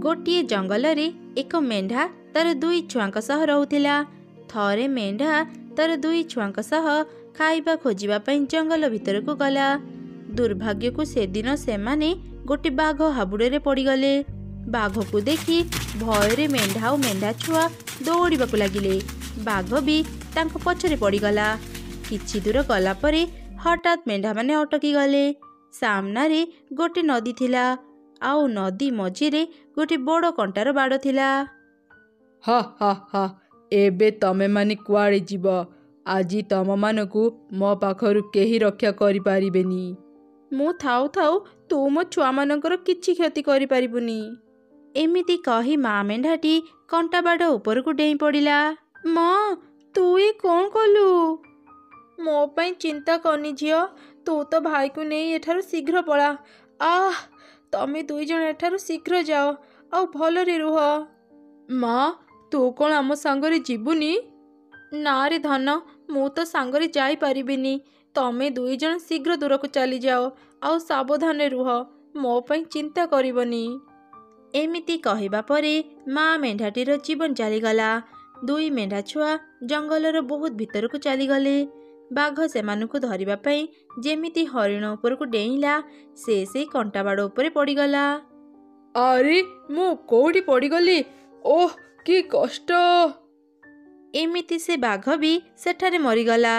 गोटे जंगल रे एक मेंढा तार दुई छुआंक सह रहुथिला। थरे मेंढा तार दुई छुआंक सह खाइबा खोजिबा पई जंगल भितर को गला। दुर्भाग्य को से दिन सेमाने गोटे बाघ हाबुड़े पड़गले। बाघ को देखी भय मेंढा और मेंढा छुआ दौड़ाक लगिले। बाघ भी तांको पछरे पड़गला। किछि दूर गला परे हठात मेंढा माने अटकी गले। सामना रे गोटे नदी थिला आउ नदी मझिरे गोटे बड़ कंटार बाड़ थिला। हा हा हा एबे तमे माने कुआड़े जीव? आजी तम मानकु मो पाखरु केही रक्षा करि पारिबेनी। मु थाउ थाउ तू मो छुआ मानकर किछि क्षति करि पारिबुनी। एमिति कही माँ मेंढाटी कंटा बाड़ ऊपर को डेई पड़िला। माँ तू ये कौन कलु? मो पई चिंता करनी झियो। तू तो भाई को नहीं एठारु शीघ्र पळा। आह तमे दुई जण एठारु शीघ्र जाओ आउ भलरे रुह। माँ तू कौन आम सांगरे जीवुनी? ना रे धन मु तो सांगरे जाई पारिबिनी। तमे दुई जण शीघ्र दूर को चली जाओ आउ सावधान रुह। मो पई चिंता करिबनी। एमिति कहिबा परे माँ मेंढाटीर जीवन चलीगला। दुई मेंढा छुआ जंगलर बहुत भीतर को चलीगले। बाघ सेमानकु धरिबा पई जेमिति हरिण ऊपर को डेइला से कंटा बाड़ ऊपर पड़गला। अरे मु कोठी पड़गली? ओह कि कष्ट। एमिति से बाघ भी सेठारे मरीगला।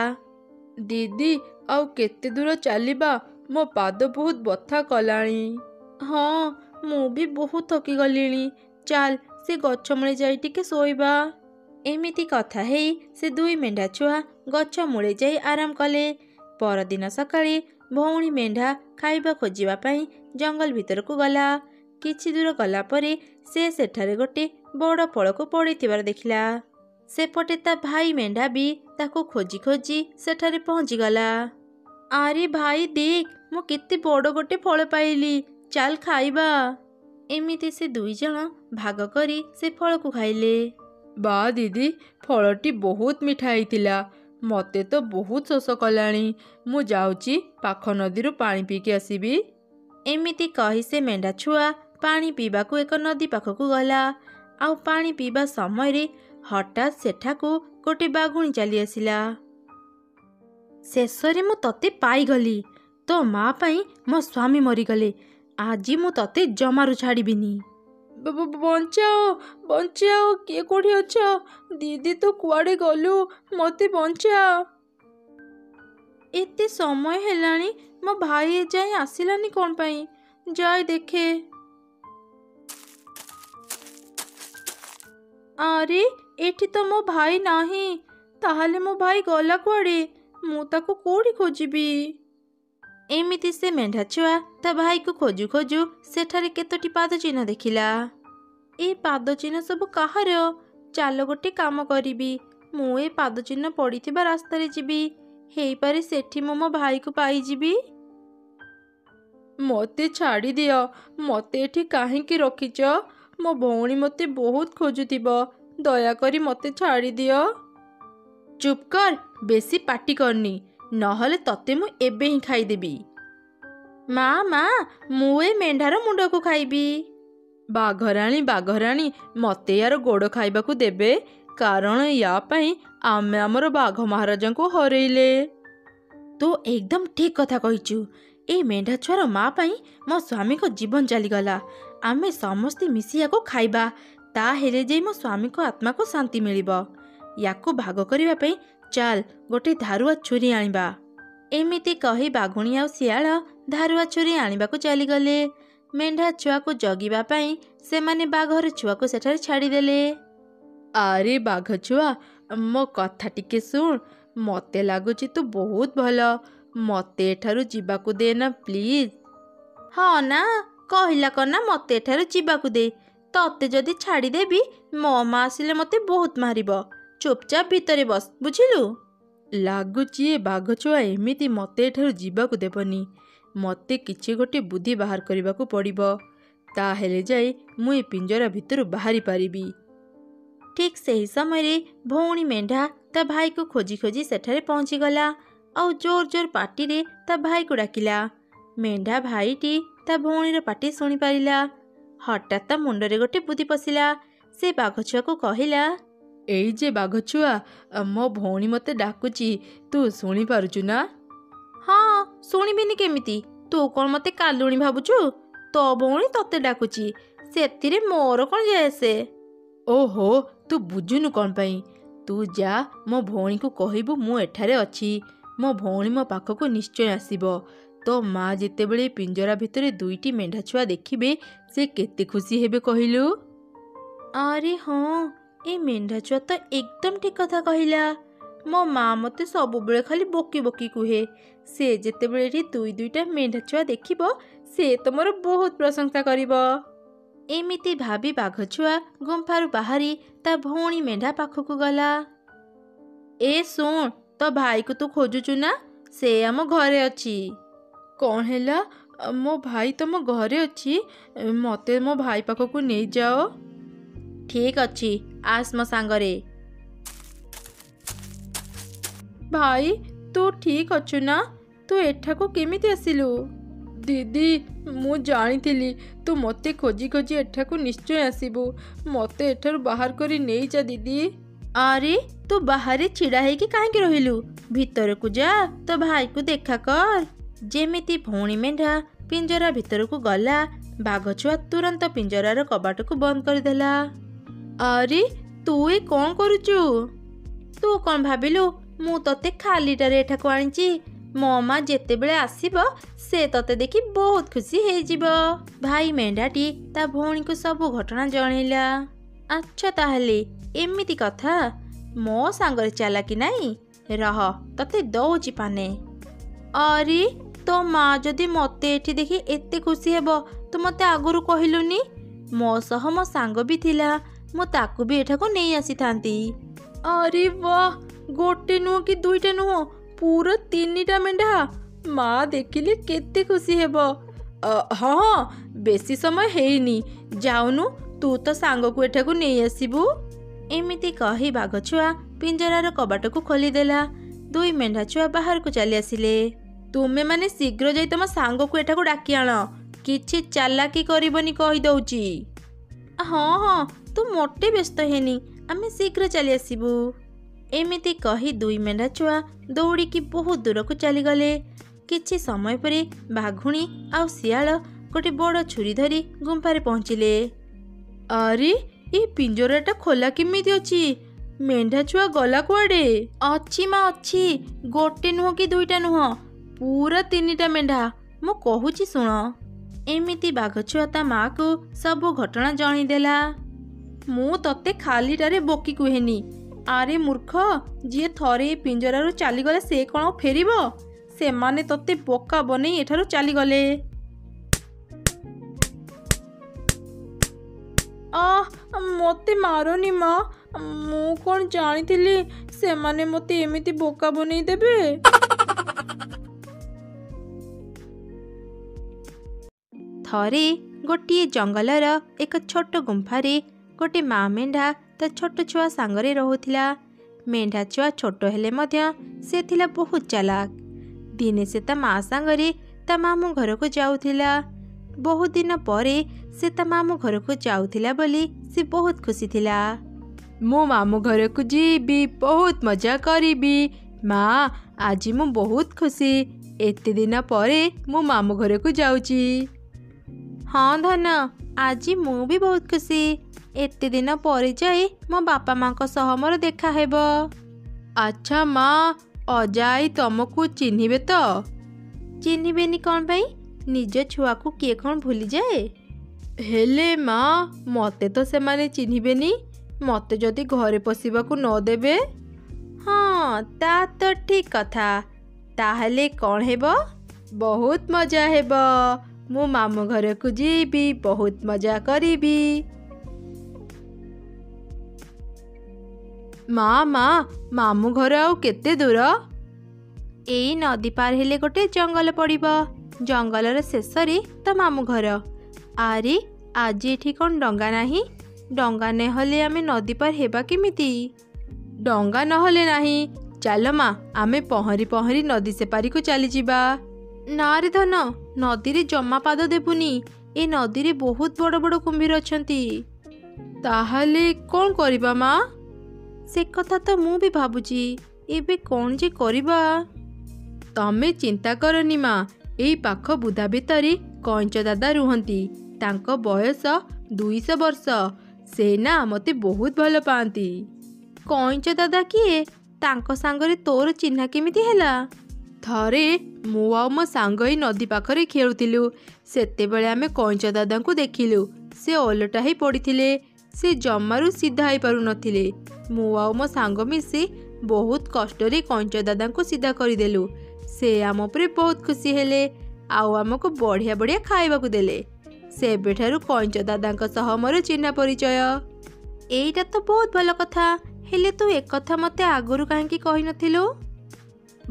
दीदी आउ केते दूर चलिबा? मो पाद बहुत बथा कलाणी। हाँ मु भी बहुत थकी गलिणी। चल से गछ मूले जाई टिके सोइबा। एमिति कथा हेई से दुई मेंढा छुआ गछ मूले जाई आराम कले। परदिन सकाळे भौणी मेंढा खाइबा खोजिबा पई जंगल भीतर को गला। किछि दूर गला परे से सेठारे गोटे बड़ फल को पड़िथिबार देखिला। सेपटे ता भाई मेंढा भी ताको खोजी खोजी सेठारे पहुंची गला। अरे भाई देख मु केते बड़ गोटे फल पाइली। चल खाइबा। एमिति से दुई जण भाग करी से फल को खाइले। बा दीदी फलटी बहुत मिठा होइतिला। मते तो बहुत शोष कलाणी। मु जाउची पाख नदीरु पानी पीके आसीबी। एमिति कही से मेंढा छुआ पानी पीबा को एक नदी पाखकू गला। आउ पानी पीबा समय रे हठात सेठाकू गोटे बाघुणी चली आसिला। शेषरे मु तते पाईगली। तो माँ पई मो स्वामी मरीगले। आजी मु तते जमारू छाड़ीबिनी। बंचाओ बंचाओ किए कोठी अछ? दीदी तो कुआड़े गलु मते बंचा। एते समय हेलानी मो भाई ए जाए आसिलानी कोन पई? जाय देखे। अरे एठी तो मो भाई नाही। ताहाले मो भाई गला कुआड़े? मु ताको कोठी खोजिबी? एमिति से मेंढा छुआ ता भाई को खोजु खोजु सेठारे केतोटी पाद चिन्ह देखिला। ए पाद चिन्ह सब काहार? चाल गोटे काम करिबी। मु ए पाद चिन्ह पड़िथिबा रास्ता रे जिबी। हेई पारे सेठी मो भाई को पाई जिबी। मते छाड़ी दियो। मते एठी काहेकि रखिच? मो भौणी मते बहुत खोजुथिबो। दया करी मते छाड़ी दियो। चुप कर बेसी पाटी करनी नहले तते मु एबे ही खाईदेबी। माँ माँ मु ए मेंढार मुंड को खाइबी। बाघराणी मते यार गोड़ खाइबा को देबे? कारण या पई आमे हमर बाघ महाराजा को हरेइले। तो एकदम ठीक कथा कहिचु। ए मेंढा छुआर माँ पई मो स्वामी को जीवन चलीगला। आमे समस्ते मिसी याको खाइबा। ता हेले जे मो स्वामी को आत्मा को शांति मिलिबो। याको भाग करिबा पई चल गोटे धारुआ छुरी आनिबा। एमिति कही बाघुणी आउ सियाल धारुआ छुरी आनिबा को चलीगले। मेंढा छुआ को जगिबा पई से माने बाघर छुआ को सेठारे छाड़ीदेले। अरे बाघ छुआ मो कथा टिके सुन। मते लागुची तू बहुत भल। मते एठारु जीवाकू दे ना प्लीज। हाँ ना कहिला कना मते एठारु जीवाकू दे। तते जदि छाड़ीदेबी मो माँ आसिले मते बहुत मारिबो। चुपचाप भितरे बस बुझिलु। लागुची ए बाघ छुआ एमिति मते एठारु जीवाकू देबनी। मते किछि गोटे बुद्धि बाहर करबाकू पड़िबो। ता हेले जाई मु ए पिंजरा भितरु बाहरी पारिबी। ठीक सही समय रे भौणी मेंढा ता भाई को खोजी खोजी सेठारे पहुंची गला। आउ जोर जोर पाटी रे ता भाई को डाकिला। मेंढा भाईटी ता भौणीर पाटी शुणी पारिला। ହଠାତ୍ ତା ମୁଣ୍ଡରେ ଗୋଟେ ବୁଦ୍ଧି ପଶିଲା। ସେ ବାଘ ଛୁଆକୁ କହିଲା, ଏଇ ଯେ ବାଘ ଛୁଆ, ମୋ ଭଉଣୀ ମୋତେ ଡାକୁଛି, ତୁ ଶୁଣିପାରୁଛୁ ନା? ହଁ, ଶୁଣିବିନି କେମିତି? ତୁ କ'ଣ ମୋତେ କାଲୁଣୀ ଭାବୁଛୁ? ତୋ ଭଉଣୀ ତତେ ଡାକୁଛି, ସେଥିରେ ମୋର କ'ଣ ଯାଏ ଆସେ? ଓହୋ, ତୁ ବୁଝୁନୁ କ'ଣ ପାଇଁ? ତୁ ଯା, ମୋ ଭଉଣୀକୁ କହିବୁ ମୁଁ ଏଠାରେ ଅଛି। ମୋ ଭଉଣୀ ମୋ ପାଖକୁ ନିଶ୍ଚୟ ଆସିବ। ତୋ ମା ଯେତେବେଳେ ପିଞ୍ଜରା ଭିତରେ 2ଟି ମେଣ୍ଢା ଛୁଆ ଦେଖିବେ, ସେ କେତେ ଖୁସି ହେବେ କହିଲୁ? ଆରେ ହଁ, ଏ ମେଣ୍ଢା ଛୁଆ ତ ଏକଦମ ଠିକ କଥା କହିଲା। ମୋ ମା ମୋତେ ସବୁବେଳେ ଖାଲି ବକି ବକି କୁହେ। ସେ ଯେତେବେଳେ ଏଠି 2ଟା ମେଣ୍ଢା ଛୁଆ ଦେଖିବ, ସେ ତ ମୋର ବହୁତ ପ୍ରଶଂସା କରିବ। ଏମିତି ଭାବି ବାଘ ଛୁଆ ଗୁମ୍ଫାରୁ ବାହାରି ତା ଭଉଣୀ ମେଣ୍ଢା ପାଖକୁ ଗଲା। ଏ ଶୁଣ, ତୋ ଭାଇକୁ ତୁ ଖୋଜୁଛୁ ନା? ସେ ଆମ ଘରେ ଅଛି। କ'ଣ ହେଲା? ମୋ ଭାଇ ତମ ଘରେ ଅଛି? ମୋତେ ମୋ ଭାଇ ପାଖକୁ ନେଇଯାଅ। ଠିକ ଅଛି, ଆସ ମୋ ସାଙ୍ଗରେ। ଭାଇ, ତୁ ଠିକ ଅଛୁ ନା? ତୁ ଏଠାକୁ କେମିତି ଆସିଲୁ? ଦିଦି, ମୁଁ ଜାଣିଥିଲି ତୁ ମୋତେ ଖୋଜି ଖୋଜି ଏଠାକୁ ନିଶ୍ଚୟ ଆସିବୁ। ମୋତେ ଏଠାରୁ ବାହାର କରି ନେଇଯା ଦିଦି। ଆରେ, ତୁ ବାହାରେ ଛିଡ଼ା ହେଇକି କାହିଁକି ରହିଲୁ? ଭିତରକୁ ଯା, ତୋ ଭାଇକୁ ଦେଖା କର। ଯେମିତି ଭଉଣୀ ମେଣ୍ଢା ପିଞ୍ଜରା ଭିତରକୁ ଗଲା, ବାଘ ଛୁଆ ତୁରନ୍ତ ପିଞ୍ଜରାର କବାଟକୁ ବନ୍ଦ କରିଦେଲା। ଆରେ, ତୁ ଏ କ'ଣ କରୁଛୁ? ତୁ କ'ଣ ଭାବିଲୁ ମୁଁ ତତେ ଖାଲିଟାରେ ଏଠାକୁ ଆଣିଛି? ମୋ ମା ଯେତେବେଳେ ଆସିବ, ସେ ତତେ ଦେଖି ବହୁତ ଖୁସି ହେଇଯିବ। ଭାଇ ମେଣ୍ଢାଟି ତା ଭଉଣୀକୁ ସବୁ ଘଟଣା ଜଣେଇଲା। ଆଚ୍ଛା, ତାହେଲେ ଏମିତି କଥା? ମୋ ସାଙ୍ଗରେ ଚାଲାକି ନାହିଁ? ରହ, ତତେ ଦଉଛି ପାନେ। ଆରେ, ତୋ ମା ଯଦି ମୋତେ ଏଠି ଦେଖି ଏତେ ଖୁସି ହେବ, ତୁ ମୋତେ ଆଗରୁ କହିଲୁନି? ମୋ ସହ ମୋ ସାଙ୍ଗ ବି ଥିଲା, ମୁଁ ତାକୁ ବି ଏଠାକୁ ନେଇ ଆସିଥାନ୍ତି। ଆରେ ବାଃ, ଗୋଟେ ନୁହଁ କି 2ଟା ନୁହଁ, ପୁରା 3ଟା ମେଣ୍ଢା। ମା ଦେଖିଲେ କେତେ ଖୁସି ହେବ। ହଁ, ବେଶୀ ସମୟ ହେଇନି, ଯାଉନୁ, ତୁ ତ ସାଙ୍ଗକୁ ଏଠାକୁ ନେଇ ଆସିବୁ। ଏମିତି କହି ବାଘ ଛୁଆ ପିଞ୍ଜରାର କବାଟକୁ ଖୋଲିଦେଲା। 2 ମେଣ୍ଢା ଛୁଆ ବାହାରକୁ ଚାଲି ଆସିଲେ। ତୁମେମାନେ ଶୀଘ୍ର ଯାଇ ତମ ସାଙ୍ଗକୁ ଏଠାକୁ ଡାକି ଆଣ। କିଛି ଚାଲାକି କରିବନି କହିଦଉଛି। ହଁ ହଁ, ତୁ ମୋଟେ ବ୍ୟସ୍ତ ହେନି, ଆମେ ଶୀଘ୍ର ଚାଲି ଆସିବୁ। ଏମିତି କହି 2 ମେଣ୍ଢା ଛୁଆ ଦୌଡ଼ିକି ବହୁତ ଦୂରକୁ ଚାଲିଗଲେ। କିଛି ସମୟ ପରେ ବାଘୁଣୀ ଆଉ ଶିଆଳ ଗୋଟେ ବଡ଼ ଛୁରୀ ଧରି ଗୁମ୍ଫାରେ ପହଞ୍ଚିଲେ। ଆରେ, ଏ ପିଞ୍ଜରାଟା ଖୋଲା କେମିତି ଅଛି? ମେଣ୍ଢା ଛୁଆ ଗଲା କୁଆଡ଼େ? ଅଛି ମା, ଅଛି। ଗୋଟେ ନୁହଁ କି 2ଟା ନୁହଁ, ପୁରା 3ଟା ମେଣ୍ଢା। ମୁଁ କହୁଛି ଶୁଣ। ଏମିତି ବାଘ ଛୁଆ ତା ମାକୁ ସବୁ ଘଟଣା ଜଣେଇଦେଲା। ମୁଁ ତତେ ଖାଲିଟାରେ ବକି କୁହେନି। ଆରେ ମୂର୍ଖ, ଯିଏ ଥରେ ଏ ପିଞ୍ଜରାରୁ ଚାଲିଗଲେ ସେ କ'ଣ ଆଉ ଫେରିବ? ସେମାନେ ତତେ ବୋକା ବନେଇ ଏଠାରୁ ଚାଲିଗଲେ। ମୋତେ ମାରନି ମା, ମୁଁ କ'ଣ ଜାଣିଥିଲି ସେମାନେ ମୋତେ ଏମିତି ବୋକା ବନେଇ ଦେବେ? ଥରେ ଗୋଟିଏ ଜଙ୍ଗଲର ଏକ ଛୋଟ ଗୁମ୍ଫାରେ ଗୋଟେ ମା ମେଣ୍ଢା ତା ଛୋଟ ଛୁଆ ସାଙ୍ଗରେ ରହୁଥିଲା। ମେଣ୍ଢା ଛୁଆ ଛୋଟ ହେଲେ ମଧ୍ୟ ସେ ଥିଲା ବହୁତ ଚାଲାକ। ଦିନେ ସେ ତା ମା ସାଙ୍ଗରେ ତା ମାମୁଁ ଘରକୁ ଯାଉଥିଲା। ବହୁତ ଦିନ ପରେ ସେ ତା ମାମୁଁ ଘରକୁ ଯାଉଥିଲା ବୋଲି ସେ ବହୁତ ଖୁସି ଥିଲା। ମୁଁ ମାମୁଁ ଘରକୁ ଯିବି, ବହୁତ ମଜା କରିବି। ମା, ଆଜି ମୁଁ ବହୁତ ଖୁସି। ଏତେ ଦିନ ପରେ ମୁଁ ମାମୁଁ ଘରକୁ ଯାଉଛି। ହଁ ଧନ, ଆଜି ମୁଁ ବି ବହୁତ ଖୁସି। ଏତେ ଦିନ ପରେ ଯାଇ ମୋ ବାପା ମାଙ୍କ ସହ ମୋର ଦେଖା ହେବ। ଆଚ୍ଛା ମା, ଅଜା ଆଈ ତମକୁ ଚିହ୍ନିବେ ତ? ଚିହ୍ନିବେନି କ'ଣ ପାଇଁ? ନିଜ ଛୁଆକୁ କିଏ କ'ଣ ଭୁଲିଯାଏ? ହେଲେ ମା, ମୋତେ ତ ସେମାନେ ଚିହ୍ନିବେନି। ମୋତେ ଯଦି ଘରେ ପଶିବାକୁ ନ ଦେବେ? ହଁ, ତା ତ ଠିକ କଥା। ତାହେଲେ କ'ଣ ହେବ? ବହୁତ ମଜା ହେବ। ମୁଁ ମାମୁଁ ଘରକୁ ଯିବି, ବହୁତ ମଜା କରିବି। ମା, ମାମୁଁ ଘର ଆଉ କେତେ ଦୂର? ଏଇ ନଦୀ ପାର ହେଲେ ଗୋଟେ ଜଙ୍ଗଲ ପଡ଼ିବ। ଜଙ୍ଗଲର ଶେଷରେ ତ ମାମୁଁ ଘର। ଆରେ, ଆଜି ଏଠି କ'ଣ ଡଙ୍ଗା ନାହିଁ? ଡଙ୍ଗା ନହେଲେ ଆମେ ନଦୀ ପାର ହେବା କେମିତି? ଡଙ୍ଗା ନହେଲେ ନାହିଁ, ଚାଲ ମା, ଆମେ ପହଁରି ପହଁରି ନଦୀ ସେପାରିକୁ ଚାଲିଯିବା। ନା ରେ ଧନ, ନଦୀରେ ଜମା ପାଦ ଦେବୁନି। ଏ ନଦୀରେ ବହୁତ ବଡ଼ ବଡ଼ କୁମ୍ଭୀର ଅଛନ୍ତି। ତାହେଲେ କ'ଣ କରିବା ମା? ସେ କଥା ତ ମୁଁ ବି ଭାବୁଛି, ଏବେ କ'ଣ ଯେ କରିବା। ତମେ ଚିନ୍ତା କରନି ମା, ଏଇ ପାଖ ବୁଦା ଭିତରେ କଇଁଚ ଦାଦା ରୁହନ୍ତି। ତାଙ୍କ ବୟସ 200 ବର୍ଷ। ସେ ନା ମୋତେ ବହୁତ ଭଲ ପାଆନ୍ତି। କଇଁଚ ଦାଦା କିଏ? ତାଙ୍କ ସାଙ୍ଗରେ ତୋର ଚିହ୍ନା କେମିତି ହେଲା? ଥରେ ମୁଁ ଆଉ ମୋ ସାଙ୍ଗ ଏଇ ନଦୀ ପାଖରେ ଖେଳୁଥିଲୁ। ସେତେବେଳେ ଆମେ କଇଁଚ ଦାଦାଙ୍କୁ ଦେଖିଲୁ। ସେ ଓଲଟା ହେଇ ପଡ଼ିଥିଲେ। ସେ ଜମାରୁ ସିଧା ହେଇପାରୁନଥିଲେ। ମୁଁ ଆଉ ମୋ ସାଙ୍ଗ ମିଶି ବହୁତ କଷ୍ଟରେ କଇଁଚ ଦାଦାଙ୍କୁ ସିଧା କରିଦେଲୁ। ସେ ଆମ ଉପରେ ବହୁତ ଖୁସି ହେଲେ ଆଉ ଆମକୁ ବଢ଼ିଆ ବଢ଼ିଆ ଖାଇବାକୁ ଦେଲେ। ସେବେଠାରୁ କଇଁଚ ଦାଦାଙ୍କ ସହ ମୋର ଚିହ୍ନା ପରିଚୟ। ଏଇଟା ତ ବହୁତ ଭଲ କଥା। ହେଲେ ତୁ ଏକଥା ମୋତେ ଆଗରୁ କାହିଁକି କହିନଥିଲୁ?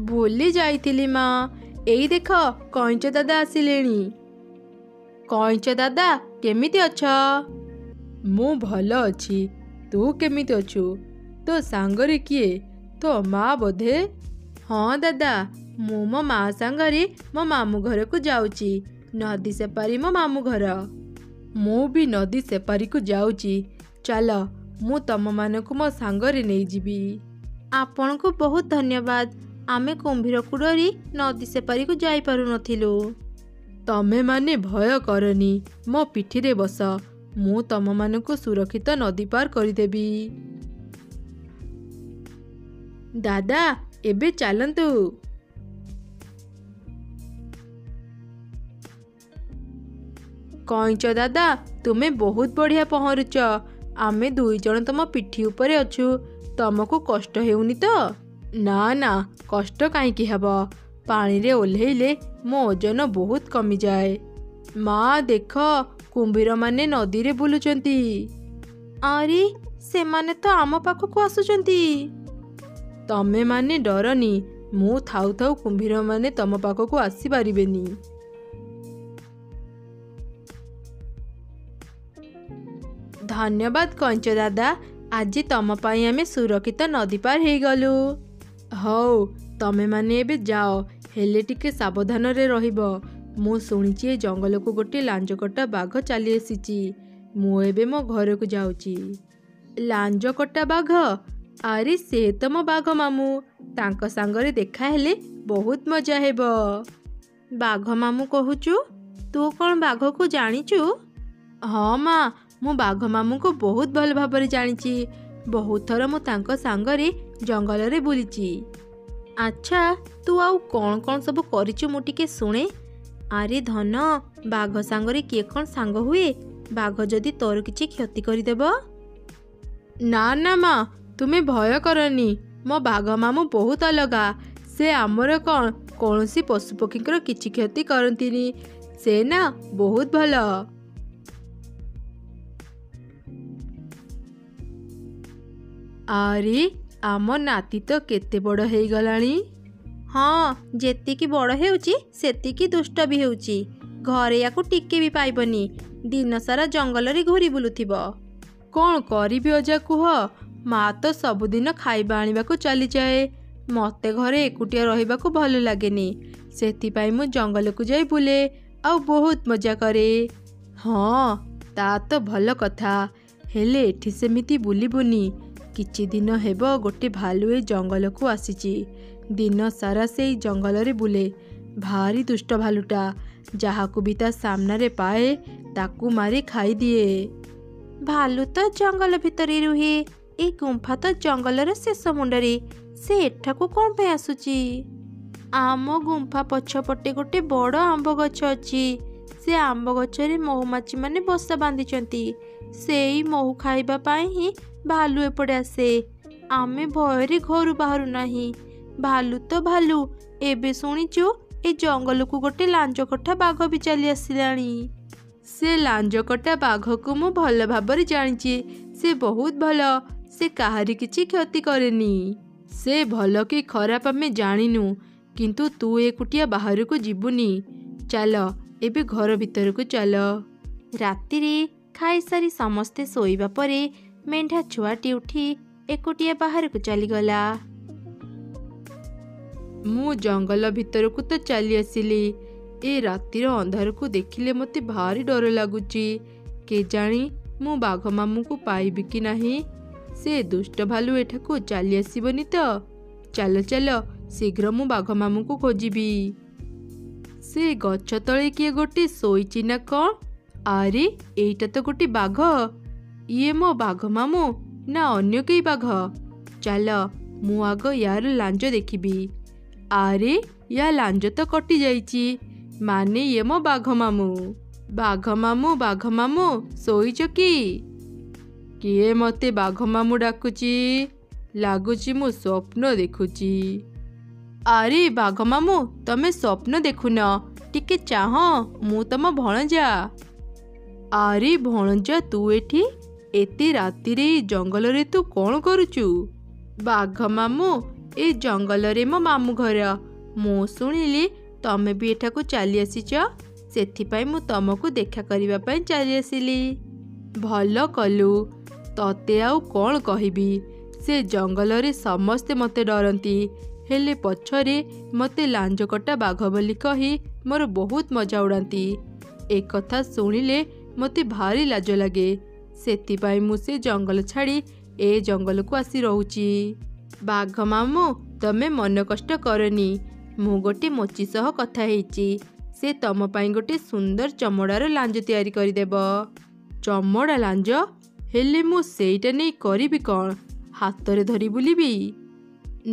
ଭୁଲି ଯାଇଥିଲି ମା। ଏଇ ଦେଖ କଇଁଚ ଦାଦା ଆସିଲେଣି। କଇଁଚ ଦାଦା, କେମିତି ଅଛ? ମୁଁ ଭଲ ଅଛି। ତୁ କେମିତି ଅଛୁ? ତୋ ସାଙ୍ଗରେ କିଏ? ତୋ ମା ବୋଧେ? ହଁ ଦାଦା, ମୁଁ ମୋ ମା ସାଙ୍ଗରେ ମୋ ମାମୁଁ ଘରକୁ ଯାଉଛି। ନଦୀ ସେପାରି ମୋ ମାମୁଁ ଘର। ମୁଁ ବି ନଦୀ ସେପାରିକୁ ଯାଉଛି। ଚାଲ, ମୁଁ ତମମାନଙ୍କୁ ମୋ ସାଙ୍ଗରେ ନେଇଯିବି। ଆପଣଙ୍କୁ ବହୁତ ଧନ୍ୟବାଦ। ଆମେ କୁମ୍ଭୀରକୁ ଡରି ନଦୀ ସେପାରିକୁ ଯାଇପାରୁନଥିଲୁ। ତମେମାନେ ଭୟ କରନି, ମୋ ପିଠିରେ ବସ। ମୁଁ ତମମାନଙ୍କୁ ସୁରକ୍ଷିତ ନଦୀ ପାର କରିଦେବି। ଦାଦା, ଏବେ ଚାଲନ୍ତୁ। କଇଁଚ ଦାଦା, ତୁମେ ବହୁତ ବଢ଼ିଆ ପହଁରୁଛ। ଆମେ 2 ଜଣ ତମ ପିଠି ଉପରେ ଅଛୁ। ତମକୁ କଷ୍ଟ ହେଉନି ତ? ନା ନା, କଷ୍ଟ କାହିଁକି ହେବ? ପାଣିରେ ଓହ୍ଲେଇଲେ ମୋ ଓଜନ ବହୁତ କମିଯାଏ। ମା ଦେଖ, କୁମ୍ଭୀରମାନେ ନଦୀରେ ବୁଲୁଛନ୍ତି। ଆରେ, ସେମାନେ ତ ଆମ ପାଖକୁ ଆସୁଛନ୍ତି। ତମେମାନେ ଡରନି। ମୁଁ ଥାଉ ଥାଉ କୁମ୍ଭୀରମାନେ ତମ ପାଖକୁ ଆସିପାରିବେନି। ଧନ୍ୟବାଦ କଇଁଚ ଦାଦା। ଆଜି ତମ ପାଇଁ ଆମେ ସୁରକ୍ଷିତ ନଦୀ ପାର ହେଇଗଲୁ। ହଉ, ତମେମାନେ ଏବେ ଯାଅ। ହେଲେ ଟିକେ ସାବଧାନରେ ରହିବ। ମୁଁ ଶୁଣିଛି ଏ ଜଙ୍ଗଲକୁ ଗୋଟେ ଲାଞ୍ଜକଟା ବାଘ ଚାଲି ଆସିଛି। ମୁଁ ଏବେ ମୋ ଘରକୁ ଯାଉଛି। ଲାଞ୍ଜକଟା ବାଘ? ଆରେ, ସେ ତ ମୋ ବାଘ ମାମୁଁ। ତାଙ୍କ ସାଙ୍ଗରେ ଦେଖା ହେଲେ ବହୁତ ମଜା ହେବ। ବାଘ ମାମୁଁ କହୁଛୁ? ତୁ କ'ଣ ବାଘକୁ ଜାଣିଛୁ? ହଁ ମା, ମୁଁ ବାଘ ମାମୁଁଙ୍କୁ ବହୁତ ଭଲ ଭାବରେ ଜାଣିଛି। ବହୁତ ଥର ମୁଁ ତାଙ୍କ ସାଙ୍ଗରେ ଜଙ୍ଗଲରେ ବୁଲିଛି। ଆଚ୍ଛା, ତୁ ଆଉ କ'ଣ କ'ଣ ସବୁ କରିଛୁ ମୁଁ ଟିକେ ଶୁଣେ। ଆରେ ଧନ, ବାଘ ସାଙ୍ଗରେ କିଏ କ'ଣ ସାଙ୍ଗ ହୁଏ? ବାଘ ଯଦି ତୋର କିଛି କ୍ଷତି କରିଦେବ? ନା ନା ମା, ତୁମେ ଭୟ କରନି। ମୋ ବାଘ ମାମୁଁ ବହୁତ ଅଲଗା। ସେ ଆମର କୌଣସି ପଶୁପକ୍ଷୀଙ୍କର କିଛି କ୍ଷତି କରନ୍ତିନି। ସେ ନା ବହୁତ ଭଲ। ଆରେ, ଆମ ନାତି ତ କେତେ ବଡ଼ ହେଇଗଲାଣି। ହଁ, ଯେତିକି ବଡ଼ ହେଉଛି ସେତିକି ଦୁଷ୍ଟ ବି ହେଉଛି। ଘରେ ୟାକୁ ଟିକେ ବି ପାଇବନି। ଦିନ ସାରା ଜଙ୍ଗଲରେ ଘୁରି ବୁଲୁଥିବ। କ'ଣ କରିବି ଅଜା କୁହ? ମା ତ ସବୁଦିନ ଖାଇବା ଆଣିବାକୁ ଚାଲିଯାଏ। ମୋତେ ଘରେ ଏକୁଟିଆ ରହିବାକୁ ଭଲ ଲାଗେନି। ସେଥିପାଇଁ ମୁଁ ଜଙ୍ଗଲକୁ ଯାଇ ବୁଲେ ଆଉ ବହୁତ ମଜା କରେ। ହଁ, ତା ତ ଭଲ କଥା। ହେଲେ ଏଠି ସେମିତି ବୁଲିବୁନି। କିଛି ଦିନ ହେବ ଗୋଟେ ଭାଲୁ ଏ ଜଙ୍ଗଲକୁ ଆସିଛି। ଦିନ ସାରା ସେଇ ଜଙ୍ଗଲରେ ବୁଲେ। ଭାରି ଦୁଷ୍ଟ ଭାଲୁଟା। ଯାହାକୁ ବି ତା ସାମ୍ନାରେ ପାଏ ତାକୁ ମାରି ଖାଇଦିଏ। ଭାଲୁ ତ ଜଙ୍ଗଲ ଭିତରେ ରୁହେ। ଏ ଗୁମ୍ଫା ତ ଜଙ୍ଗଲର ଶେଷ ମୁଣ୍ଡରେ। ସେ ଏଠାକୁ କ'ଣ ପାଇଁ ଆସୁଛି? ଆମ ଗୁମ୍ଫା ପଛପଟେ ଗୋଟେ ବଡ଼ ଆମ୍ବ ଗଛ ଅଛି। ସେ ଆମ୍ବ ଗଛରେ ମହୁମାଛିମାନେ ବସା ବାନ୍ଧିଛନ୍ତି। ସେଇ ମହୁ ଖାଇବା ପାଇଁ ହିଁ ଭାଲୁ ଏପଟେ ଆସେ। ଆମେ ଭୟରେ ଘରୁ ବାହାରୁ ନାହିଁ। ଭାଲୁ ତ ଭାଲୁ, ଏବେ ଶୁଣିଛୁ ଏ ଜଙ୍ଗଲକୁ ଗୋଟେ ଲାଞ୍ଜକଟା ବାଘ ବି ଚାଲି ଆସିଲାଣି। ସେ ଲାଞ୍ଜକଟା ବାଘକୁ ମୁଁ ଭଲ ଭାବରେ ଜାଣିଛି। ସେ ବହୁତ ଭଲ। ସେ କାହାରି କିଛି କ୍ଷତି କରେନି। ସେ ଭଲ କି ଖରାପ ଆମେ ଜାଣିନୁ। କିନ୍ତୁ ତୁ ଏକୁଟିଆ ବାହାରକୁ ଯିବୁନି। ଚାଲ, ଏବେ ଘର ଭିତରକୁ ଚାଲ। ରାତିରେ ଖାଇସାରି ସମସ୍ତେ ଶୋଇବା ପରେ ମେଣ୍ଢା ଛୁଆଟି ଉଠି ଏକୁଟିଆ ବାହାରକୁ ଚାଲିଗଲା। ମୁଁ ଜଙ୍ଗଲ ଭିତରକୁ ତ ଚାଲି ଆସିଲି। ଏ ରାତିର ଅନ୍ଧାରକୁ ଦେଖିଲେ ମୋତେ ଭାରି ଡର ଲାଗୁଛି। କେଜାଣି ମୁଁ ବାଘ ମାମୁଁକୁ ପାଇବି କି ନାହିଁ। ସେ ଦୁଷ୍ଟ ଭାଲୁ ଏଠାକୁ ଚାଲି ଆସିବନି ତ? ଚାଲ ଚାଲ, ଶୀଘ୍ର ମୁଁ ବାଘ ମାମୁଁକୁ ଖୋଜିବି। ସେ ଗଛ ତଳେ କିଏ ଗୋଟେ ଶୋଇଛି ନା କ'ଣ? ଆରେ ଏଇଟା ତ ଗୋଟେ ବାଘ। ଇଏ ମୋ ବାଘ ମାମୁଁ ନା ଅନ୍ୟ କେହି ବାଘ? ଚାଲ ମୁଁ ଆଗ ୟାର ଲାଞ୍ଜ ଦେଖିବି। ଆରେ ୟା ଲାଞ୍ଜ ତ କଟି ଯାଇଛି, ମାନେ ଇଏ ମୋ ବାଘ ମାମୁଁ। ବାଘ ମାମୁଁ ଶୋଇଛ କି? କିଏ ମୋତେ ବାଘ ମାମୁଁ ଡାକୁଛି? ଲାଗୁଛି ମୁଁ ସ୍ୱପ୍ନ ଦେଖୁଛି। ଆରେ ବାଘ ମାମୁଁ, ତମେ ସ୍ୱପ୍ନ ଦେଖୁନ, ଟିକେ ଚାହଁ, ମୁଁ ତମ ଭଣଜା। ଆରେ ଭଣଜା, ତୁ ଏଠି ଏତେ ରାତିରେ ଏଇ ଜଙ୍ଗଲରେ ତୁ କ'ଣ କରୁଛୁ? ବାଘ ମାମୁଁ, ଏ ଜଙ୍ଗଲରେ ମୋ ମାମୁଁ ଘର। ମୁଁ ଶୁଣିଲି ତମେ ବି ଏଠାକୁ ଚାଲି ଆସିଛ, ସେଥିପାଇଁ ମୁଁ ତମକୁ ଦେଖା କରିବା ପାଇଁ ଚାଲି ଆସିଲି। ଭଲ କଲୁ। ତତେ ଆଉ କ'ଣ କହିବି, ସେ ଜଙ୍ଗଲରେ ସମସ୍ତେ ମୋତେ ଡରନ୍ତି, ହେଲେ ପଛରେ ମୋତେ ଲାଞ୍ଜକଟା ବାଘ ବୋଲି କହି ମୋର ବହୁତ ମଜା ଉଡ଼ାନ୍ତି। ଏକଥା ଶୁଣିଲେ ମୋତେ ଭାରି ଲାଜ ଲାଗେ, ସେଥିପାଇଁ ମୁଁ ସେ ଜଙ୍ଗଲ ଛାଡ଼ି ଏ ଜଙ୍ଗଲକୁ ଆସି ରହୁଛି। ବାଘ ମାମୁଁ, ତମେ ମନ କଷ୍ଟ କରନି, ମୁଁ ଗୋଟେ ମୋଚି ସହ କଥା ହେଇଛି। ସେ ତମ ପାଇଁ ଗୋଟେ ସୁନ୍ଦର ଚମଡ଼ାର ଲାଞ୍ଜ ତିଆରି କରିଦେବ। ଚମଡ଼ା ଲାଞ୍ଜ? ହେଲେ ମୁଁ ସେଇଟା ନେଇ କରିବି କ'ଣ? ହାତରେ ଧରି ବୁଲିବି?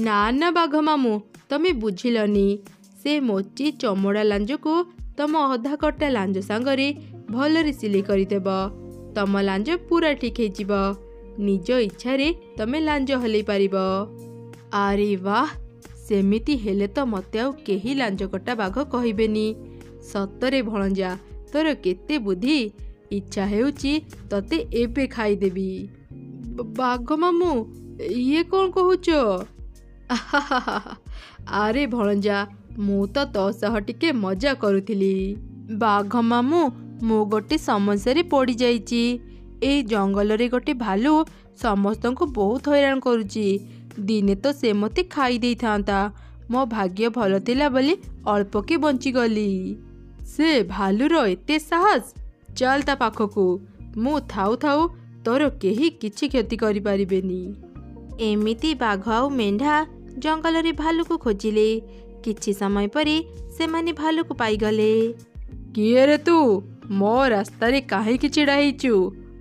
ନା ନା ବାଘ ମାମୁଁ, ତମେ ବୁଝିଲନି। ସେ ମୋଚି ଚମଡ଼ା ଲାଞ୍ଜକୁ ତମ ଅଧା କଟା ଲାଞ୍ଜ ସାଙ୍ଗରେ ଭଲରେ ସିଲେଇ କରିଦେବ। ତମ ଲାଞ୍ଜ ପୁରା ଠିକ୍ ହେଇଯିବ। ନିଜ ଇଚ୍ଛାରେ ତମେ ଲାଞ୍ଜ ହଲେଇ ପାରିବ। ଆରେ ବାଃ, ସେମିତି ହେଲେ ତ ମୋତେ ଆଉ କେହି ଲାଞ୍ଜ କଟା ବାଘ କହିବେନି। ସତରେ ଭଣଜା, ତୋର କେତେ ବୁଦ୍ଧି। ଇଚ୍ଛା ହେଉଛି ତତେ ଏବେ ଖାଇଦେବି। ବାଘ ମାମୁଁ, ଇଏ କ'ଣ କହୁଛ? ଆରେ ଭଣଜା, ମୁଁ ତ ତୋ ସହ ଟିକେ ମଜା କରୁଥିଲି। ବାଘ ମାମୁଁ, ମୁଁ ଗୋଟେ ସମସ୍ୟାରେ ପଡ଼ିଯାଇଛି। ଏଇ ଜଙ୍ଗଲରେ ଗୋଟେ ଭାଲୁ ସମସ୍ତଙ୍କୁ ବହୁତ ହଇରାଣ କରୁଛି। ଦିନେ ତ ସେ ମୋତେ ଖାଇ ଦେଇଥାନ୍ତା। ମୋ ଭାଗ୍ୟ ଭଲ ଥିଲା ବୋଲି ଅଳ୍ପକେ ବଞ୍ଚିଗଲି। ସେ ଭାଲୁର ଏତେ ସାହସ? ଚାଲ ତା ପାଖକୁ। ମୁଁ ଥାଉ ଥାଉ ତୋର କେହି କିଛି କ୍ଷତି କରିପାରିବେନି। ଏମିତି ବାଘ ଆଉ ମେଣ୍ଢା ଜଙ୍ଗଲରେ ଭାଲୁକୁ ଖୋଜିଲେ। କିଛି ସମୟ ପରେ ସେମାନେ ଭାଲୁକୁ ପାଇଗଲେ। କିଏ ରେ ତୁ? ମୋ ରାସ୍ତାରେ କାହିଁକି ଛିଡ଼ା ହେଇଛୁ?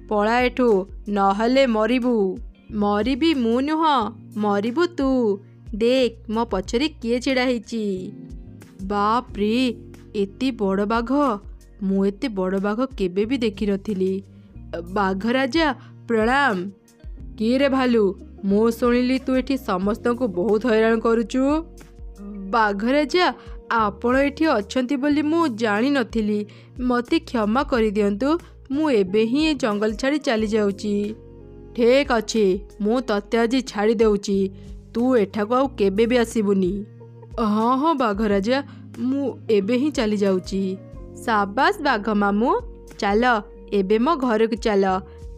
ପଳା ଏଠୁ, ନହେଲେ ମରିବୁ। ମରିବି ମୁଁ ନୁହଁ, ମରିବୁ ତୁ। ଦେଖ ମୋ ପଛରେ କିଏ ଛିଡ଼ା ହେଇଛି। ବାପ୍ରେ, ଏତେ ବଡ଼ ବାଘ! ମୁଁ ଏତେ ବଡ଼ ବାଘ କେବେ ବି ଦେଖିନଥିଲି। ବାଘ ରାଜା ପ୍ରଣାମ। କିଏ ରେ ଭାଲୁ? ମୁଁ ଶୁଣିଲି ତୁ ଏଠି ସମସ୍ତଙ୍କୁ ବହୁତ ହଇରାଣ କରୁଛୁ। ବାଘ ରାଜା, ଆପଣ ଏଠି ଅଛନ୍ତି ବୋଲି ମୁଁ ଜାଣିନଥିଲି। ମୋତେ କ୍ଷମା କରିଦିଅନ୍ତୁ, ମୁଁ ଏବେ ହିଁ ଏ ଜଙ୍ଗଲ ଛାଡ଼ି ଚାଲି ଯାଉଛି। ଠିକ୍ ଅଛି, ମୁଁ ତତେ ଆଜି ଛାଡ଼ି ଦେଉଛି। ତୁ ଏଠାକୁ ଆଉ କେବେ ବି ଆସିବୁନି। ହଁ ହଁ ବାଘ ରାଜା, ମୁଁ ଏବେ ହିଁ ଚାଲି ଯାଉଛି। ସାବାସ୍ ବାଘ ମାମୁଁ, ଚାଲ ଏବେ ମୋ ଘରକୁ ଚାଲ।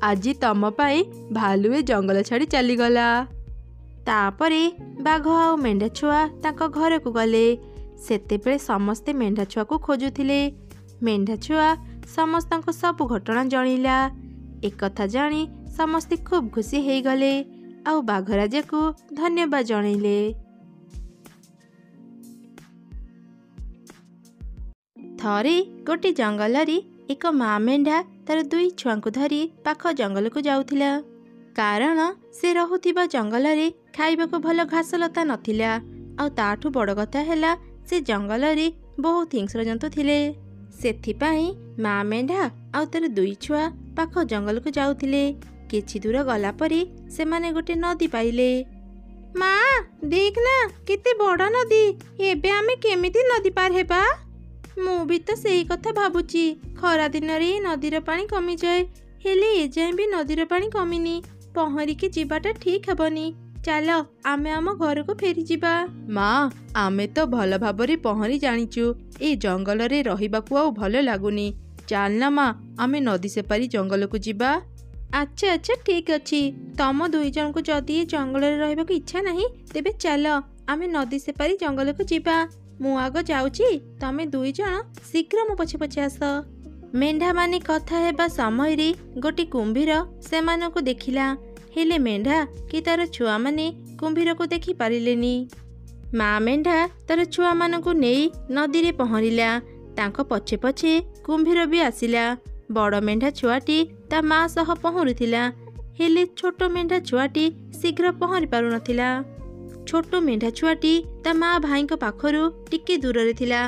ଆଜି ତମ ପାଇଁ ଭାଲୁ ଏ ଜଙ୍ଗଲ ଛାଡ଼ି ଚାଲିଗଲା। ତାପରେ ବାଘ ଆଉ ମେଣ୍ଢା ଛୁଆ ତାଙ୍କ ଘରକୁ ଗଲେ। ସେତେବେଳେ ସମସ୍ତେ ମେଣ୍ଢା ଛୁଆକୁ ଖୋଜୁଥିଲେ। ମେଣ୍ଢା ଛୁଆ ସମସ୍ତଙ୍କୁ ସବୁ ଘଟଣା ଜଣେଇଲା। ଏକଥା ଜାଣି ସମସ୍ତେ ଖୁବ୍ ଖୁସି ହେଇଗଲେ ଆଉ ବାଘ ରାଜାକୁ ଧନ୍ୟବାଦ ଜଣେଇଲେ। ଥରେ ଗୋଟେ ଜଙ୍ଗଲରେ ଏକ ମା ମେଣ୍ଢା ତାର 2 ଛୁଆଙ୍କୁ ଧରି ପାଖ ଜଙ୍ଗଲକୁ ଯାଉଥିଲା। କାରଣ ସେ ରହୁଥିବା ଜଙ୍ଗଲରେ ଖାଇବାକୁ ଭଲ ଘାସଲତା ନଥିଲା, ଆଉ ତାଠୁ ବଡ଼ କଥା ହେଲା ସେ ଜଙ୍ଗଲରେ ବହୁତ ହିଂସ୍ର ଜନ୍ତୁ ଥିଲେ। ସେଥିପାଇଁ ମା ମେଣ୍ଢା ଆଉ ତାର 2 ଛୁଆ ପାଖ ଜଙ୍ଗଲକୁ ଯାଉଥିଲେ। କିଛି ଦୂର ଗଲା ପରେ ସେମାନେ ଗୋଟେ ନଦୀ ପାଇଲେ। ମା, ଦେଖ ନା କେତେ ବଡ଼ ନଦୀ। ଏବେ ଆମେ କେମିତି ନଦୀ ପାର ହେବା? ମୁଁ ବି ତ ସେଇ କଥା ଭାବୁଛି। ଖରା ଦିନରେ ଏ ନଦୀର ପାଣି କମିଯାଏ, ହେଲେ ଏଯାଏଁ ବି ନଦୀର ପାଣି କମିନି। ପହଁରିକି ଯିବାଟା ଠିକ୍ ହେବନି। ଚାଲ ଆମେ ଆମ ଘରକୁ ଫେରିଯିବା। ମା, ଆମେ ତ ଭଲ ଭାବରେ ପହଁରି ଜାଣିଛୁ। ଏଇ ଜଙ୍ଗଲରେ ରହିବାକୁ ଆଉ ଭଲ ଲାଗୁନି। ଚାଲ ନା ମା, ଆମେ ନଦୀ ସେପାରି ଜଙ୍ଗଲକୁ ଯିବା। ଆଚ୍ଛା ଆଚ୍ଛା, ଠିକ୍ ଅଛି। ତମ 2 ଜଣଙ୍କୁ ଯଦି ଏ ଜଙ୍ଗଲରେ ରହିବାକୁ ଇଚ୍ଛା ନାହିଁ, ତେବେ ଚାଲ ଆମେ ନଦୀ ସେପାରି ଜଙ୍ଗଲକୁ ଯିବା। ମୁଁ ଆଗ ଯାଉଛି, ତମେ ଦୁଇ ଜଣ ଶୀଘ୍ର ମୋ ପଛେ ପଛେ ଆସ। ମେଣ୍ଢାମାନେ କଥା ହେବା ସମୟରେ ଗୋଟି କୁମ୍ଭୀର ସେମାନଙ୍କୁ ଦେଖିଲା, ହେଲେ ମେଣ୍ଢା କି ତାର ଛୁଆମାନେ କୁମ୍ଭୀରକୁ ଦେଖି ପାରିଲେନି। ମା ମେଣ୍ଢା ତାର ଛୁଆମାନଙ୍କୁ ନେଇ ନଦୀରେ ପହଁରିଲା। ତାଙ୍କ ପଛେ ପଛେ କୁମ୍ଭୀର ବି ଆସିଲା। ବଡ଼ ମେଣ୍ଢା ଛୁଆଟି ତା ମା ସହ ପହଁରୁଥିଲା, ହେଲେ ଛୋଟ ମେଣ୍ଢା ଛୁଆଟି ଶୀଘ୍ର ପହଁରି ପାରୁନଥିଲା। ଛୋଟ ମେଣ୍ଢା ଛୁଆଟି ତା ମା ଭାଇଙ୍କ ପାଖରୁ ଟିକେ ଦୂରରେ ଥିଲା।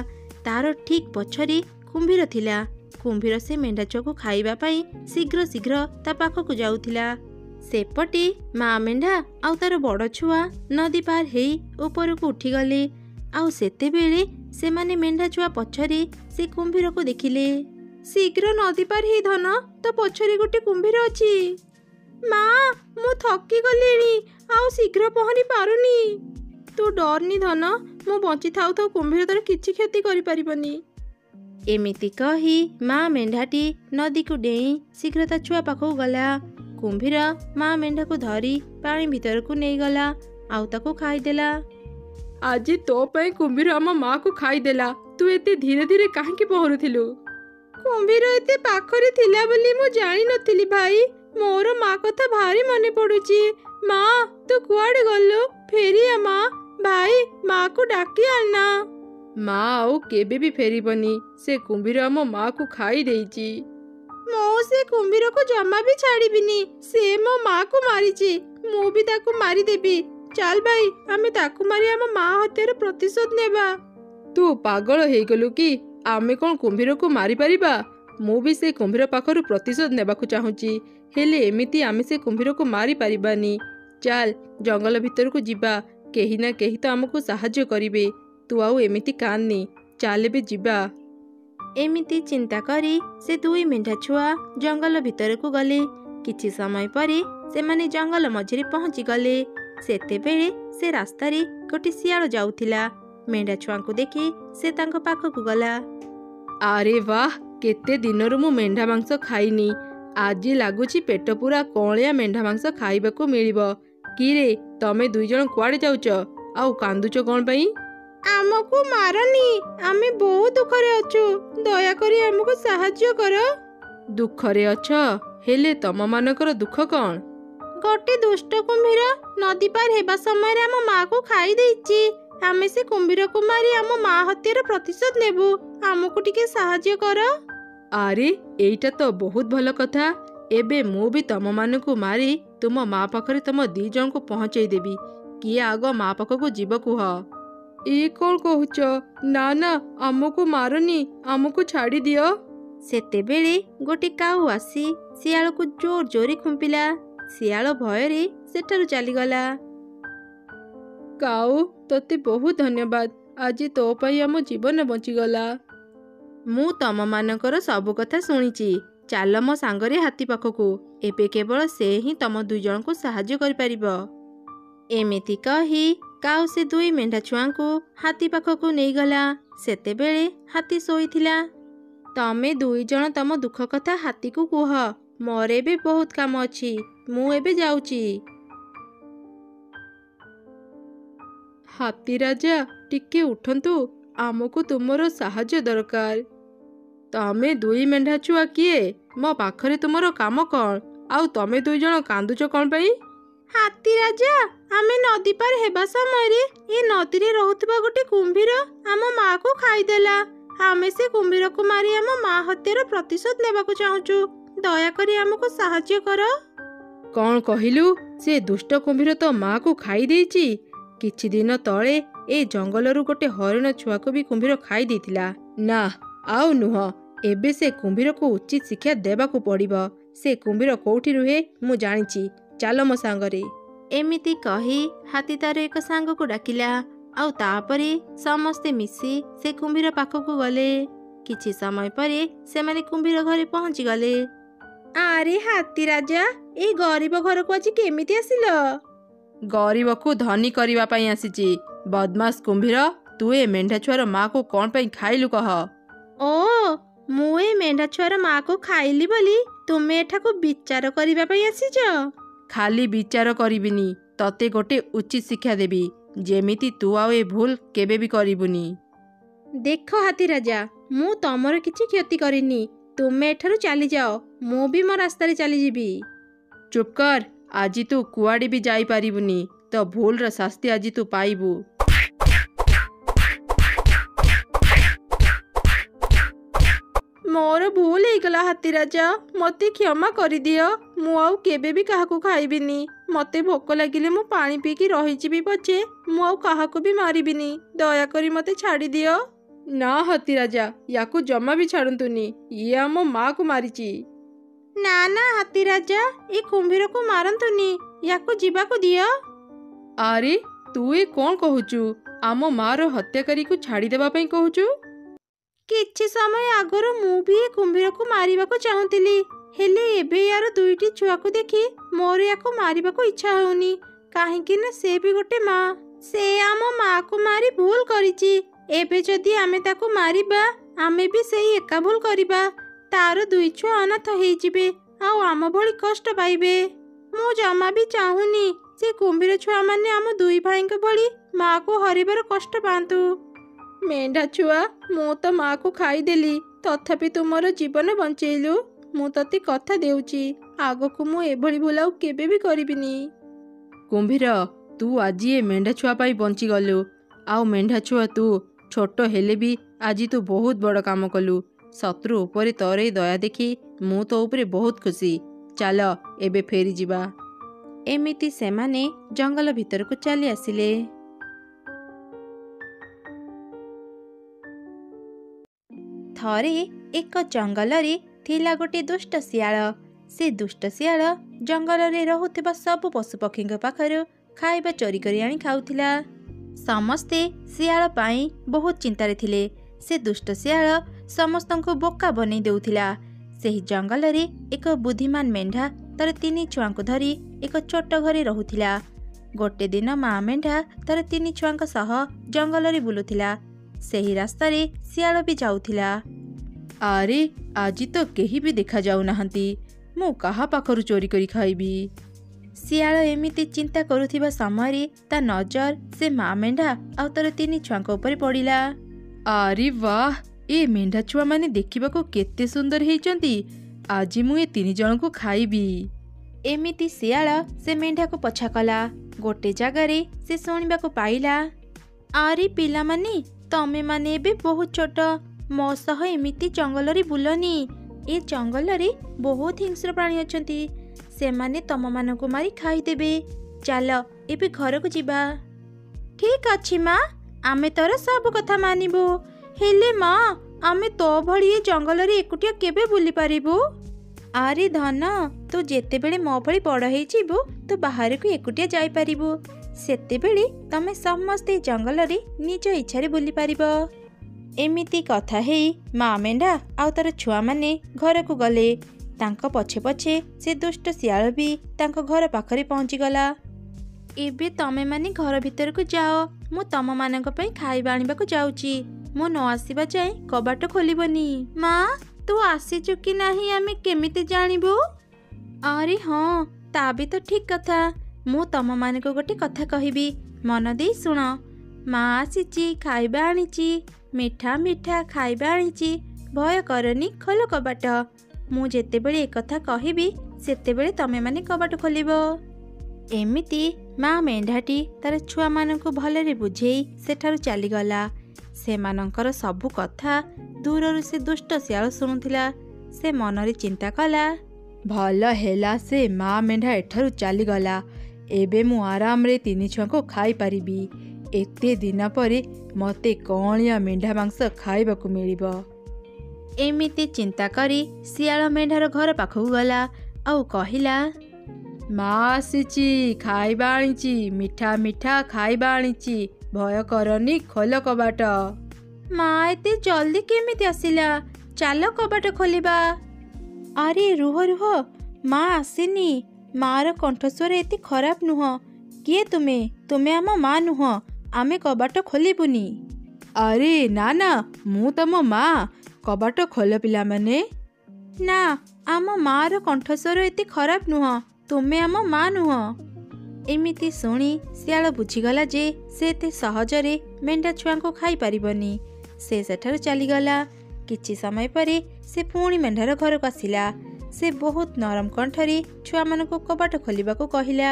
ତାର ଠିକ୍ ପଛରେ କୁମ୍ଭୀର ଥିଲା। କୁମ୍ଭୀର ସେ ମେଣ୍ଢା ଛୁଆକୁ ଖାଇବା ପାଇଁ ଶୀଘ୍ର ଶୀଘ୍ର ତା ପାଖକୁ ଯାଉଥିଲା। ସେପଟେ ମା ମେଣ୍ଢା ଆଉ ତାର ବଡ଼ ଛୁଆ ନଦୀ ପାର ହେଇ ଉପରକୁ ଉଠିଗଲେ। ଆଉ ସେତେବେଳେ ସେମାନେ ମେଣ୍ଢା ଛୁଆ ପଛରେ ସେ କୁମ୍ଭୀରକୁ ଦେଖିଲେ। ଶୀଘ୍ର ନଦୀ ପାର ହେଇ ଧନ, ତ ପଛରେ ଗୋଟେ କୁମ୍ଭୀର ଅଛି। ମା, ମୁଁ ଥକି ଗଲିଣି, ଆଉ ଶୀଘ୍ର ପହଁରି ପାରୁନି। ତୁ ଡରନି ଧନ, ମୁଁ ବଞ୍ଚି ଥାଉ ଥାଉ କୁମ୍ଭୀର ତୋର କିଛି କ୍ଷତି କରିପାରିବନି। ଏମିତି କହି ମା ମେଣ୍ଢାଟି ନଦୀକୁ ଡେଇଁ ଶୀଘ୍ର ତା ଛୁଆ ପାଖକୁ ଗଲା। କୁମ୍ଭୀର ମା ମେଣ୍ଢାକୁ ଧରି ପାଣି ଭିତରକୁ ନେଇଗଲା ଆଉ ତାକୁ ଖାଇଦେଲା। ଆଜି ତୋ ପାଇଁ କୁମ୍ଭୀର ଆମ ମାକୁ ଖାଇଦେଲା। ତୁ ଏତେ ଧୀରେ ଧୀରେ କାହିଁକି ପହଁରୁଥିଲୁ? କୁମ୍ଭୀର ଏତେ ପାଖରେ ଥିଲା ବୋଲି ମୁଁ ଜାଣିନଥିଲି ଭାଇ। ମୋର ମା କଥା ଭାରି ମନେ ପଡୁଛି। ମା, ତୁ କୁଆଡେ ଗଲୁ? ଫେରିଆ ମା। ଭାଇ, ମାକୁ ଡାକି ଆଣନା। ମା ଆଉ କେବେ ବି ଫେରିବନି। ସେ କୁମ୍ଭୀର ଆମ ମାକୁ ଖାଇ ଦେଇଛି। ମୁଁ ସେ କୁମ୍ଭୀରକୁ ଜମା ବି ଛାଡ଼ିବିନି। ସେ ମୋ ମାକୁ ମାରିଛି, ମୁଁ ବି ତାକୁ ମାରିଦେବି। ଚାଲ ଭାଇ, ଆମେ ତାକୁ ମାରି ଆମ ମା ହତ୍ୟାର ପ୍ରତିଶୋଧ ନେବା। ତୁ ପାଗଳ ହେଇଗଲୁ କି? ଆମେ କ'ଣ କୁମ୍ଭୀରକୁ ମାରିପାରିବା? ମୁଁ ବି ସେ କୁମ୍ଭୀର ପାଖରୁ ପ୍ରତିଶୋଧ ନେବାକୁ ଚାହୁଁଛି, ହେଲେ ଏମିତି ଆମେ ସେ କୁମ୍ଭୀରକୁ ମାରିପାରିବାନି। ଚାଲ ଜଙ୍ଗଲ ଭିତରକୁ ଯିବା, କେହି ନା କେହି ତ ଆମକୁ ସାହାଯ୍ୟ କରିବେ। ତୁ ଆଉ ଏମିତି କାନ୍ଦନି, ଚାଲ ଏବେ ଯିବା। ଏମିତି ଚିନ୍ତା କରି ସେ ଦୁଇ ମେଣ୍ଢା ଛୁଆ ଜଙ୍ଗଲ ଭିତରକୁ ଗଲେ। କିଛି ସମୟ ପରେ ସେମାନେ ଜଙ୍ଗଲ ମଝିରେ ପହଞ୍ଚିଗଲେ। ସେତେବେଳେ ସେ ରାସ୍ତାରେ ଗୋଟିଏ ଶିଆଳ ଯାଉଥିଲା। ମେଣ୍ଢା ଛୁଆଙ୍କୁ ଦେଖି ସେ ତାଙ୍କ ପାଖକୁ ଗଲା। ଆରେ ବାଃ, କେତେ ଦିନରୁ ମୁଁ ମେଣ୍ଢା ମାଂସ ଖାଇନି। ଆଜି ଲାଗୁଛି ପେଟ ପୁରା କଅଁଳିଆ ମେଣ୍ଢା ମାଂସ ଖାଇବାକୁ ମିଳିବ। କିରେ, ତମେ ଦୁଇ ଜଣ କୁଆଡ଼େ ଯାଉଛ? ଆଉ କାନ୍ଦୁଛ କ'ଣ ପାଇଁ? ଆମକୁ ମାରନି, ଆମେ ବହୁତ ଦୁଃଖରେ ଅଛୁ। ଦୟାକରି ଆମକୁ ସାହାଯ୍ୟ କର। ଦୁଃଖରେ ଅଛ? ହେଲେ ତମମାନଙ୍କର ଦୁଃଖ କ'ଣ? ଗୋଟେ ଦୁଷ୍ଟ କୁମ୍ଭୀର ନଦୀ ପାର ହେବା ସମୟରେ ଆମ ମାକୁ ଖାଇ ଦେଇଛି। ଆମେ ସେ କୁମ୍ଭୀରକୁ ମାରି ଆମ ମା ହତ୍ୟାର ପ୍ରତିଶୋଧ ନେବୁ। ଆମକୁ ଟିକେ ସାହାଯ୍ୟ କର। ଆରେ, ଏଇଟା ତ ବହୁତ ଭଲ କଥା। ଏବେ ମୁଁ ବି ତମମାନଙ୍କୁ ମାରି ତୁମ ମା ପାଖରେ ତମ ଦି ଜଣଙ୍କୁ ପହଞ୍ଚେଇ ଦେବି। କିଏ ଆଗ ମା ପାଖକୁ ଯିବ କୁହ? ଏ କ'ଣ କହୁଛ? ନା ନା, ଆମକୁ ମାରନି, ଆମକୁ ଛାଡ଼ି ଦିଅ। ସେତେବେଳେ ଗୋଟେ କାଉ ଆସି ଶିଆଳକୁ ଜୋର ଜୋରେ ଖୁମ୍ପିଲା। ଶିଆଳ ଭୟରେ ସେଠାରୁ ଚାଲିଗଲା। କାଉ, ତତେ ବହୁତ ଧନ୍ୟବାଦ। ଆଜି ତୋ ପାଇଁ ଆମ ଜୀବନ ବଞ୍ଚିଗଲା। ମୁଁ ତମମାନଙ୍କର ସବୁ କଥା ଶୁଣିଛି। ଚାଲ ମୋ ସାଙ୍ଗରେ ହାତୀ ପାଖକୁ। ଏବେ କେବଳ ସେ ହିଁ ତମ ଦୁଇ ଜଣଙ୍କୁ ସାହାଯ୍ୟ କରିପାରିବ। ଏମିତି କହି କାଉ ସେ ଦୁଇ ମେଣ୍ଢା ଛୁଆଙ୍କୁ ହାତୀ ପାଖକୁ ନେଇଗଲା। ସେତେବେଳେ ହାତୀ ଶୋଇଥିଲା। ତମେ ଦୁଇ ଜଣ ତମ ଦୁଃଖ କଥା ହାତୀକୁ କୁହ। ମୋର ଏବେ ବହୁତ କାମ ଅଛି, ମୁଁ ଏବେ ଯାଉଛି। ହାତୀ ରାଜା, ଟିକେ ଉଠନ୍ତୁ, ଆମକୁ ତୁମର ସାହାଯ୍ୟ ଦରକାର। ତମେ ଦୁଇ ମେଣ୍ଢା ଛୁଆ କିଏ? ମୋ ପାଖରେ ତୁମର କାମ କ'ଣ? ଆଉ ତମେ ଦୁଇ ଜଣ କାନ୍ଦୁଛ କ'ଣ ପାଇଁ? ହାତୀ ରାଜା, ଆମେ ନଦୀ ପାର ହେବା ସମୟରେ ଏ ନଦୀରେ ରହୁଥିବା ଗୋଟେ କୁମ୍ଭୀର ଆମ ମାକୁ ଖାଇଦେଲା। ଆମେ ସେ କୁମ୍ଭୀରକୁ ମାରି ଆମ ମା ହତ୍ୟାର ପ୍ରତିଶୋଧ ନେବାକୁ ଚାହୁଁଛୁ। ଦୟାକରି ଆମକୁ ସାହାଯ୍ୟ କର। କ'ଣ କହିଲୁ? ସେ ଦୁଷ୍ଟ କୁମ୍ଭୀର ତ ମାକୁ ଖାଇ ଦେଇଛି। କିଛି ଦିନ ତଳେ ଏ ଜଙ୍ଗଲରୁ ଗୋଟେ ହରିଣ ଛୁଆକୁ ବି କୁମ୍ଭୀର ଖାଇ ଦେଇଥିଲା। ନା, ଆଉ ନୁହଁ। ଏବେ ସେ କୁମ୍ଭୀରକୁ ଉଚିତ ଶିକ୍ଷା ଦେବାକୁ ପଡ଼ିବ। ସେ କୁମ୍ଭୀର କୋଉଠି ରୁହେ ମୁଁ ଜାଣିଛି। ଚାଲ ମୋ ସାଙ୍ଗରେ। ଏମିତି କହି ହାତୀ ତାର ଏକ ସାଙ୍ଗକୁ ଡାକିଲା। ଆଉ ତାପରେ ସମସ୍ତେ ମିଶି ସେ କୁମ୍ଭୀର ପାଖକୁ ଗଲେ। କିଛି ସମୟ ପରେ ସେମାନେ କୁମ୍ଭୀର ଘରେ ପହଞ୍ଚିଗଲେ। ଆରେ ହାତୀ ରାଜା, ଏଇ ଗରିବ ଘରକୁ ଆଜି କେମିତି ଆସିଲ? ଗରିବକୁ ଧନୀ କରିବା ପାଇଁ ଆସିଛି। ବଦମାସ କୁମ୍ଭୀର, ତୁ ଏ ମେଣ୍ଢା ଛୁଆର ମାକୁ କ'ଣ ପାଇଁ ଖାଇଲୁ କହ? ଓ, ମୁଁ ଏ ମେଣ୍ଢା ଛୁଆର ମାକୁ ଖାଇଲି ବୋଲି ତୁମେ ଏଠାକୁ ବିଚାର କରିବା ପାଇଁ ଆସିଛ? ଖାଲି ବିଚାର କରିବିନି, ତତେ ଗୋଟେ ଉଚିତ ଶିକ୍ଷା ଦେବି, ଯେମିତି ତୁ ଆଉ ଏ ଭୁଲ କେବେ ବି କରିବୁନି। ଦେଖ ହାତୀ ରାଜା, ମୁଁ ତମର କିଛି କ୍ଷତି କରିନି। ତୁମେ ଏଠାରୁ ଚାଲିଯାଅ, ମୁଁ ବି ମୋ ରାସ୍ତାରେ ଚାଲିଯିବି। ଚୁପ୍ କର, ଆଜି ତୁ କୁଆଡ଼େ ବି ଯାଇପାରିବୁନି। ତ ଭୁଲର ଶାସ୍ତି ଆଜି ତୁ ପାଇବୁ। ମୋର ଭୁଲ ହେଇଗଲା ହାତୀ ରାଜା, ମୋତେ କ୍ଷମା କରିଦିଅ। ମୁଁ ଆଉ କେବେ ବି କାହାକୁ ଖାଇବିନି। ମୋତେ ଭୋକ ଲାଗିଲେ ମୁଁ ପାଣି ପିଇକି ରହିଯିବି ପଛେ, ମୁଁ ଆଉ କାହାକୁ ବି ମାରିବିନି। ଦୟାକରି ମୋତେ ଛାଡ଼ିଦିଅ। ନା ହାତୀ ରାଜା, ୟାକୁ ଜମା ବି ଛାଡ଼ନ୍ତୁନି। ଇଏ ଆମ ମାକୁ ମାରିଛି। ନା ନା ହାତୀ ରାଜା, ଏ କୁମ୍ଭୀରକୁ ମାରନ୍ତୁନି, ୟାକୁ ଯିବାକୁ ଦିଅ। ଆରେ ତୁ ଏ କ'ଣ କହୁଛୁ? ଆମ ମାର ହତ୍ୟାକାରୀକୁ ଛାଡ଼ିଦେବା ପାଇଁ କହୁଛୁ? କିଛି ସମୟ ଆଗରୁ ମୁଁ ବି ଏ କୁମ୍ଭୀରକୁ ମାରିବାକୁ ଚାହୁଁଥିଲି, ହେଲେ ଏବେ ୟାର ଦୁଇଟି ଛୁଆକୁ ଦେଖି ମୋର ୟାକୁ ମାରିବାକୁ ଇଚ୍ଛା ହେଉନି। କାହିଁକି ନା ସେ ବି ଗୋଟେ ମା। ସେ ଆମ ମାକୁ ମାରି ଭୁଲ କରିଛି। ଏବେ ଯଦି ଆମେ ତାକୁ ମାରିବା, ଆମେ ବି ସେଇ ଏକା ଭୁଲ କରିବା। ତାର ଦୁଇ ଛୁଆ ଅନାଥ ହେଇଯିବେ, ଆଉ ଆମ ଭଳି କଷ୍ଟ ପାଇବେ। ମୁଁ ଜମା ବି ଚାହୁଁନି ସେ କୁମ୍ଭୀର ଛୁଆମାନେ ଆମ ଦୁଇ ଭାଇଙ୍କ ଭଳି ମାକୁ ହରିବାର କଷ୍ଟ ପାଆନ୍ତୁ। ମେଣ୍ଢା ଛୁଆ, ମୁଁ ତ ମାକୁ ଖାଇଦେଲି, ତଥାପି ତୁମର ଜୀବନ ବଞ୍ଚେଇଲୁ। ମୁଁ ତତେ କଥା ଦେଉଛି, ଆଗକୁ ମୁଁ ଏଭଳି ଭୁଲ ଆଉ କେବେ ବି କରିବିନି। କୁମ୍ଭୀର, ତୁ ଆଜି ଏ ମେଣ୍ଢା ଛୁଆ ପାଇଁ ବଞ୍ଚିଗଲୁ। ଆଉ ମେଣ୍ଢା ଛୁଆ, ତୁ ଛୋଟ ହେଲେ ବି ଆଜି ତୁ ବହୁତ ବଡ଼ କାମ କଲୁ। ଶତ୍ରୁ ଉପରେ ତୋର ଏ ଦୟା ଦେଖି ମୁଁ ତୋ ଉପରେ ବହୁତ ଖୁସି। ଚାଲ ଏବେ ଫେରିଯିବା। ଏମିତି ସେମାନେ ଜଙ୍ଗଲ ଭିତରକୁ ଚାଲି ଆସିଲେ। ଥରେ ଏକ ଜଙ୍ଗଲରେ ଥିଲା ଗୋଟିଏ ଦୁଷ୍ଟ ଶିଆଳ। ସେ ଦୁଷ୍ଟ ଶିଆଳ ଜଙ୍ଗଲରେ ରହୁଥିବା ସବୁ ପଶୁପକ୍ଷୀଙ୍କ ପାଖରୁ ଖାଇବା ଚୋରି କରି ଆଣି ଖାଉଥିଲା। ସମସ୍ତେ ଶିଆଳ ପାଇଁ ବହୁତ ଚିନ୍ତାରେ ଥିଲେ। ସେ ଦୁଷ୍ଟ ଶିଆଳ ସମସ୍ତଙ୍କୁ ବୋକା ବନେଇ ଦେଉଥିଲା। ସେହି ଜଙ୍ଗଲରେ ଏକ ବୁଦ୍ଧିମାନ ମେଣ୍ଢା ତାର 3 ଛୁଆଙ୍କୁ ଧରି ଏକ ଛୋଟ ଘରେ ରହୁଥିଲା। ଗୋଟେ ଦିନ ମା ମେଣ୍ଢା ତାର 3 ଛୁଆଙ୍କ ସହ ଜଙ୍ଗଲରେ ବୁଲୁଥିଲା। ସେହି ରାସ୍ତାରେ ଶିଆଳ ବି ଯାଉଥିଲା। ଆରେ ଆଜି ତ କେହି ବି ଦେଖାଯାଉନାହାନ୍ତି। ମୁଁ କାହା ପାଖରୁ ଚୋରି କରି ଖାଇବି? ଶିଆଳ ଏମିତି ଚିନ୍ତା କରୁଥିବା ସମୟରେ ତା ନଜର ସେ ମା ମେଣ୍ଢା ଆଉ ତାର 3 ଛୁଆଙ୍କ ଉପରେ ପଡ଼ିଲା। ଆରେ ବାଃ, ଏ ମେଣ୍ଢା ଛୁଆମାନେ ଦେଖିବାକୁ କେତେ ସୁନ୍ଦର ହେଇଛନ୍ତି। ଆଜି ମୁଁ ଏ 3 ଜଣଙ୍କୁ ଖାଇବି। ଏମିତି ଶିଆଳ ସେ ମେଣ୍ଢାକୁ ପଛା କଲା। ଗୋଟେ ଜାଗାରେ ସେ ଶୁଣିବାକୁ ପାଇଲା, ଆରେ ପିଲାମାନେ, ତମେମାନେ ଏବେ ବହୁତ ଛୋଟ, ମୋ ସହ ଏମିତି ଜଙ୍ଗଲରେ ବୁଲନି। ଏ ଜଙ୍ଗଲରେ ବହୁତ ହିଂସ୍ର ପ୍ରାଣୀ ଅଛନ୍ତି, ସେମାନେ ତମମାନଙ୍କୁ ମାରି ଖାଇଦେବେ। ଚାଲ ଏବେ ଘରକୁ ଯିବା। ଠିକ୍ ଅଛି ମା, ଆମେ ତୋର ସବୁ କଥା ମାନିବୁ। ହେଲେ ମା, ଆମେ ତୋ ଭଳି ଏ ଜଙ୍ଗଲରେ ଏକୁଟିଆ କେବେ ବୁଲି ପାରିବୁ? ଆରେ ଧନ, ତୁ ଯେତେବେଳେ ମୋ ଭଳି ବଡ଼ ହେଇଯିବୁ, ତୁ ବାହାରକୁ ଏକୁଟିଆ ଯାଇପାରିବୁ। ସେତେବେଳେ ତମେ ସମସ୍ତେ ଜଙ୍ଗଲରେ ନିଜ ଇଚ୍ଛାରେ ବୁଲି ପାରିବ। ଏମିତି କଥା ହେଇ ମା ମେଣ୍ଢା ଆଉ ତାର ଛୁଆମାନେ ଘରକୁ ଗଲେ। ତାଙ୍କ ପଛେ ପଛେ ସେ ଦୁଷ୍ଟ ଶିଆଳ ବି ତାଙ୍କ ଘର ପାଖରେ ପହଞ୍ଚିଗଲା। ଏବେ ତମେମାନେ ଘର ଭିତରକୁ ଯାଅ, ମୁଁ ତମମାନଙ୍କ ପାଇଁ ଖାଇବା ଆଣିବାକୁ ଯାଉଛି। ମୁଁ ନ ଆସିବା ଯାଏଁ କବାଟ ଖୋଲିବନି। ମା, ତୁ ଆସିଛୁ କି ନାହିଁ ଆମେ କେମିତି ଜାଣିବୁ? ଆରେ ହଁ, ତା ବି ତ ଠିକ୍ କଥା। ମୁଁ ତମମାନଙ୍କୁ ଗୋଟେ କଥା କହିବି, ମନ ଦେଇ ଶୁଣ। ମା ଆସିଛି, ଖାଇବା ଆଣିଛି, ମିଠା ମିଠା ଖାଇବା ଆଣିଛି, ଭୟ କରନି, ଖୋଲ କବାଟ। ମୁଁ ଯେତେବେଳେ ଏକଥା କହିବି, ସେତେବେଳେ ତମେମାନେ କବାଟ ଖୋଲିବ। ଏମିତି ମା ମେଣ୍ଢାଟି ତାର ଛୁଆମାନଙ୍କୁ ଭଲରେ ବୁଝେଇ ସେଠାରୁ ଚାଲିଗଲା। ସେମାନଙ୍କର ସବୁ କଥା ଦୂରରୁ ସେ ଦୁଷ୍ଟ ଶିଆଳ ଶୁଣୁଥିଲା। ସେ ମନରେ ଚିନ୍ତା କଲା, ଭଲ ହେଲା ସେ ମା ମେଣ୍ଢା ଏଠାରୁ ଚାଲିଗଲା। ଏବେ ମୁଁ ଆରାମରେ 3 ଛୁଆଙ୍କୁ ଖାଇପାରିବି। ଏତେ ଦିନ ପରେ ମୋତେ କଅଁଳିଆ ମେଣ୍ଢା ମାଂସ ଖାଇବାକୁ ମିଳିବ। ଏମିତି ଚିନ୍ତା କରି ଶିଆଳ ମେଣ୍ଢାର ଘର ପାଖକୁ ଗଲା ଆଉ କହିଲା, ମା ଆସିଛି, ଖାଇବା ଆଣିଛି, ମିଠା ମିଠା ଖାଇବା ଆଣିଛି, ଭୟ କରନି, ଖୋଲ କବାଟ। ମା ଏତେ ଜଲ୍ଦି କେମିତି ଆସିଲା? ଚାଲ କବାଟ ଖୋଲିବା। ଆରେ ରୁହ ରୁହ, ମା ଆସିନି। ମାର କଣ୍ଠସ୍ୱର ଏତେ ଖରାପ ନୁହଁ। କିଏ ତୁମେ? ତୁମେ ଆମ ମା ନୁହଁ, ଆମେ କବାଟ ଖୋଲିବୁନି। ଆରେ ନା ନା, ମୁଁ ତମ ମା। କବାଟ ଖୋଲ ପିଲାମାନେ। ନା, ଆମ ମାର କଣ୍ଠସ୍ୱର ଏତେ ଖରାପ ନୁହଁ, ତୁମେ ଆମ ମା ନୁହଁ। ଏମିତି ଶୁଣି ଶିଆଳ ବୁଝିଗଲା ଯେ ସେ ଏତେ ସହଜରେ ମେଣ୍ଢା ଛୁଆଙ୍କୁ ଖାଇପାରିବନି। ସେ ସେଠାରୁ ଚାଲିଗଲା। କିଛି ସମୟ ପରେ ସେ ପୁଣି ମେଣ୍ଢାର ଘରକୁ ଆସିଲା। ସେ ବହୁତ ନରମ କଣ୍ଠରେ ଛୁଆମାନଙ୍କୁ କବାଟ ଖୋଲିବାକୁ କହିଲା।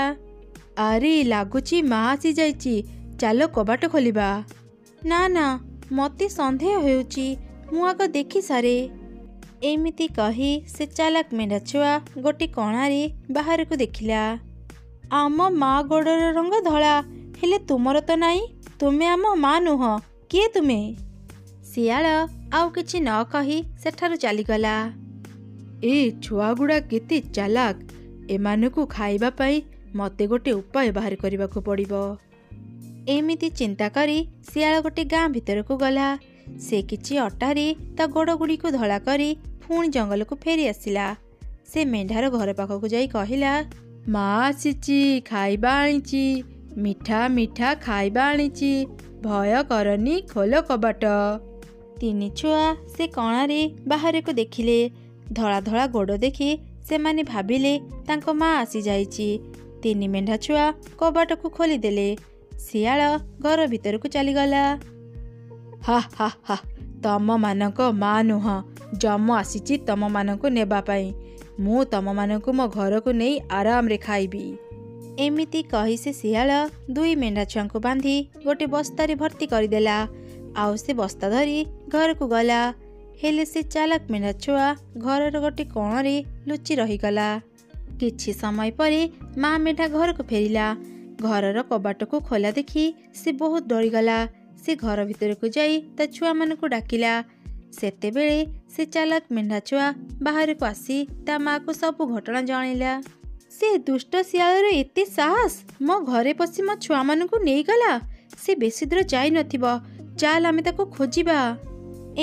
ଆରେ ଲାଗୁଛି ମା ଆସିଯାଇଛି, ଚାଲ କବାଟ ଖୋଲିବା। ନା ନା, ମୋତେ ସନ୍ଦେହ ହେଉଛି, ମୁଁ ଆଗ ଦେଖି ସାରେ। ଏମିତି କହି ସେ ଚାଲାକ ମେଣ୍ଢା ଛୁଆ ଗୋଟି କଣାରେ ବାହାରକୁ ଦେଖିଲା। ଆମ ମା ଗୋଡ଼ର ରଙ୍ଗ ଧଳା, ହେଲେ ତୁମର ତ ନାହିଁ। ତୁମେ ଆମ ମା ନୁହଁ, କିଏ ତୁମେ? ଶିଆଳ ଆଉ କିଛି ନ କହି ସେଠାରୁ ଚାଲିଗଲା। ଏ ଛୁଆଗୁଡ଼ା କେତେ ଚାଲାକ, ଏମାନଙ୍କୁ ଖାଇବା ପାଇଁ ମୋତେ ଗୋଟେ ଉପାୟ ବାହାର କରିବାକୁ ପଡ଼ିବ। ଏମିତି ଚିନ୍ତା କରି ଶିଆଳ ଗୋଟେ ଗାଁ ଭିତରକୁ ଗଲା। ସେ କିଛି ଅଟାରେ ତା ଗୋଡ଼ଗୁଡ଼ିକୁ ଧଳା କରି ପୁଣି ଜଙ୍ଗଲକୁ ଫେରି ଆସିଲା। ସେ ମେଣ୍ଢାର ଘର ପାଖକୁ ଯାଇ କହିଲା, ମା ଆସିଛି, ଖାଇବା ଆଣିଛି, ମିଠା ମିଠା ଖାଇବା ଆଣିଛି, ଭୟ କରନି, ଖୋଲ କବାଟ। ତିନି ଛୁଆ ସେ କଣାରେ ବାହାରକୁ ଦେଖିଲେ। ଧଳା ଧଳା ଗୋଡ଼ ଦେଖି ସେମାନେ ଭାବିଲେ ତାଙ୍କ ମା ଆସିଯାଇଛି। ତିନି ମେଣ୍ଢା ଛୁଆ କବାଟକୁ ଖୋଲିଦେଲେ। ଶିଆଳ ଘର ଭିତରକୁ ଚାଲିଗଲା। ହା ହା ହା, ତମମାନଙ୍କ ମା ନୁହଁ, ଯମ ଆସିଛି ତମମାନଙ୍କୁ ନେବା ପାଇଁ। ମୁଁ ତମମାନଙ୍କୁ ମୋ ଘରକୁ ନେଇ ଆରାମରେ ଖାଇବି। ଏମିତି କହି ସେ ଶିଆଳ ଦୁଇ ମେଣ୍ଢା ଛୁଆଙ୍କୁ ବାନ୍ଧି ଗୋଟେ ବସ୍ତାରେ ଭର୍ତ୍ତି କରିଦେଲା। ଆଉ ସେ ବସ୍ତା ଧରି ଘରକୁ ଗଲା। ହେଲେ ସେ ଚାଲାକ ମେଣ୍ଢା ଛୁଆ ଘରର ଗୋଟେ କୋଣରେ ଲୁଚି ରହିଗଲା। କିଛି ସମୟ ପରେ ମା ମେଣ୍ଢା ଘରକୁ ଫେରିଲା। ଘରର କବାଟକୁ ଖୋଲା ଦେଖି ସେ ବହୁତ ଡରିଗଲା। ସେ ଘର ଭିତରକୁ ଯାଇ ତା ଛୁଆମାନଙ୍କୁ ଡାକିଲା। ସେତେବେଳେ ସେ ଚାଲାକ ମେଣ୍ଢା ଛୁଆ ବାହାରକୁ ଆସି ତା ମାକୁ ସବୁ ଘଟଣା ଜଣାଇଲା। ସେ ଦୁଷ୍ଟ ଶିଆଳର ଏତେ ସାହସ, ମୋ ଘରେ ପଶି ମୋ ଛୁଆମାନଙ୍କୁ ନେଇଗଲା। ସେ ବେଶୀ ଦୂର ଯାଇନଥିବ, ଚାଲ ଆମେ ତାକୁ ଖୋଜିବା।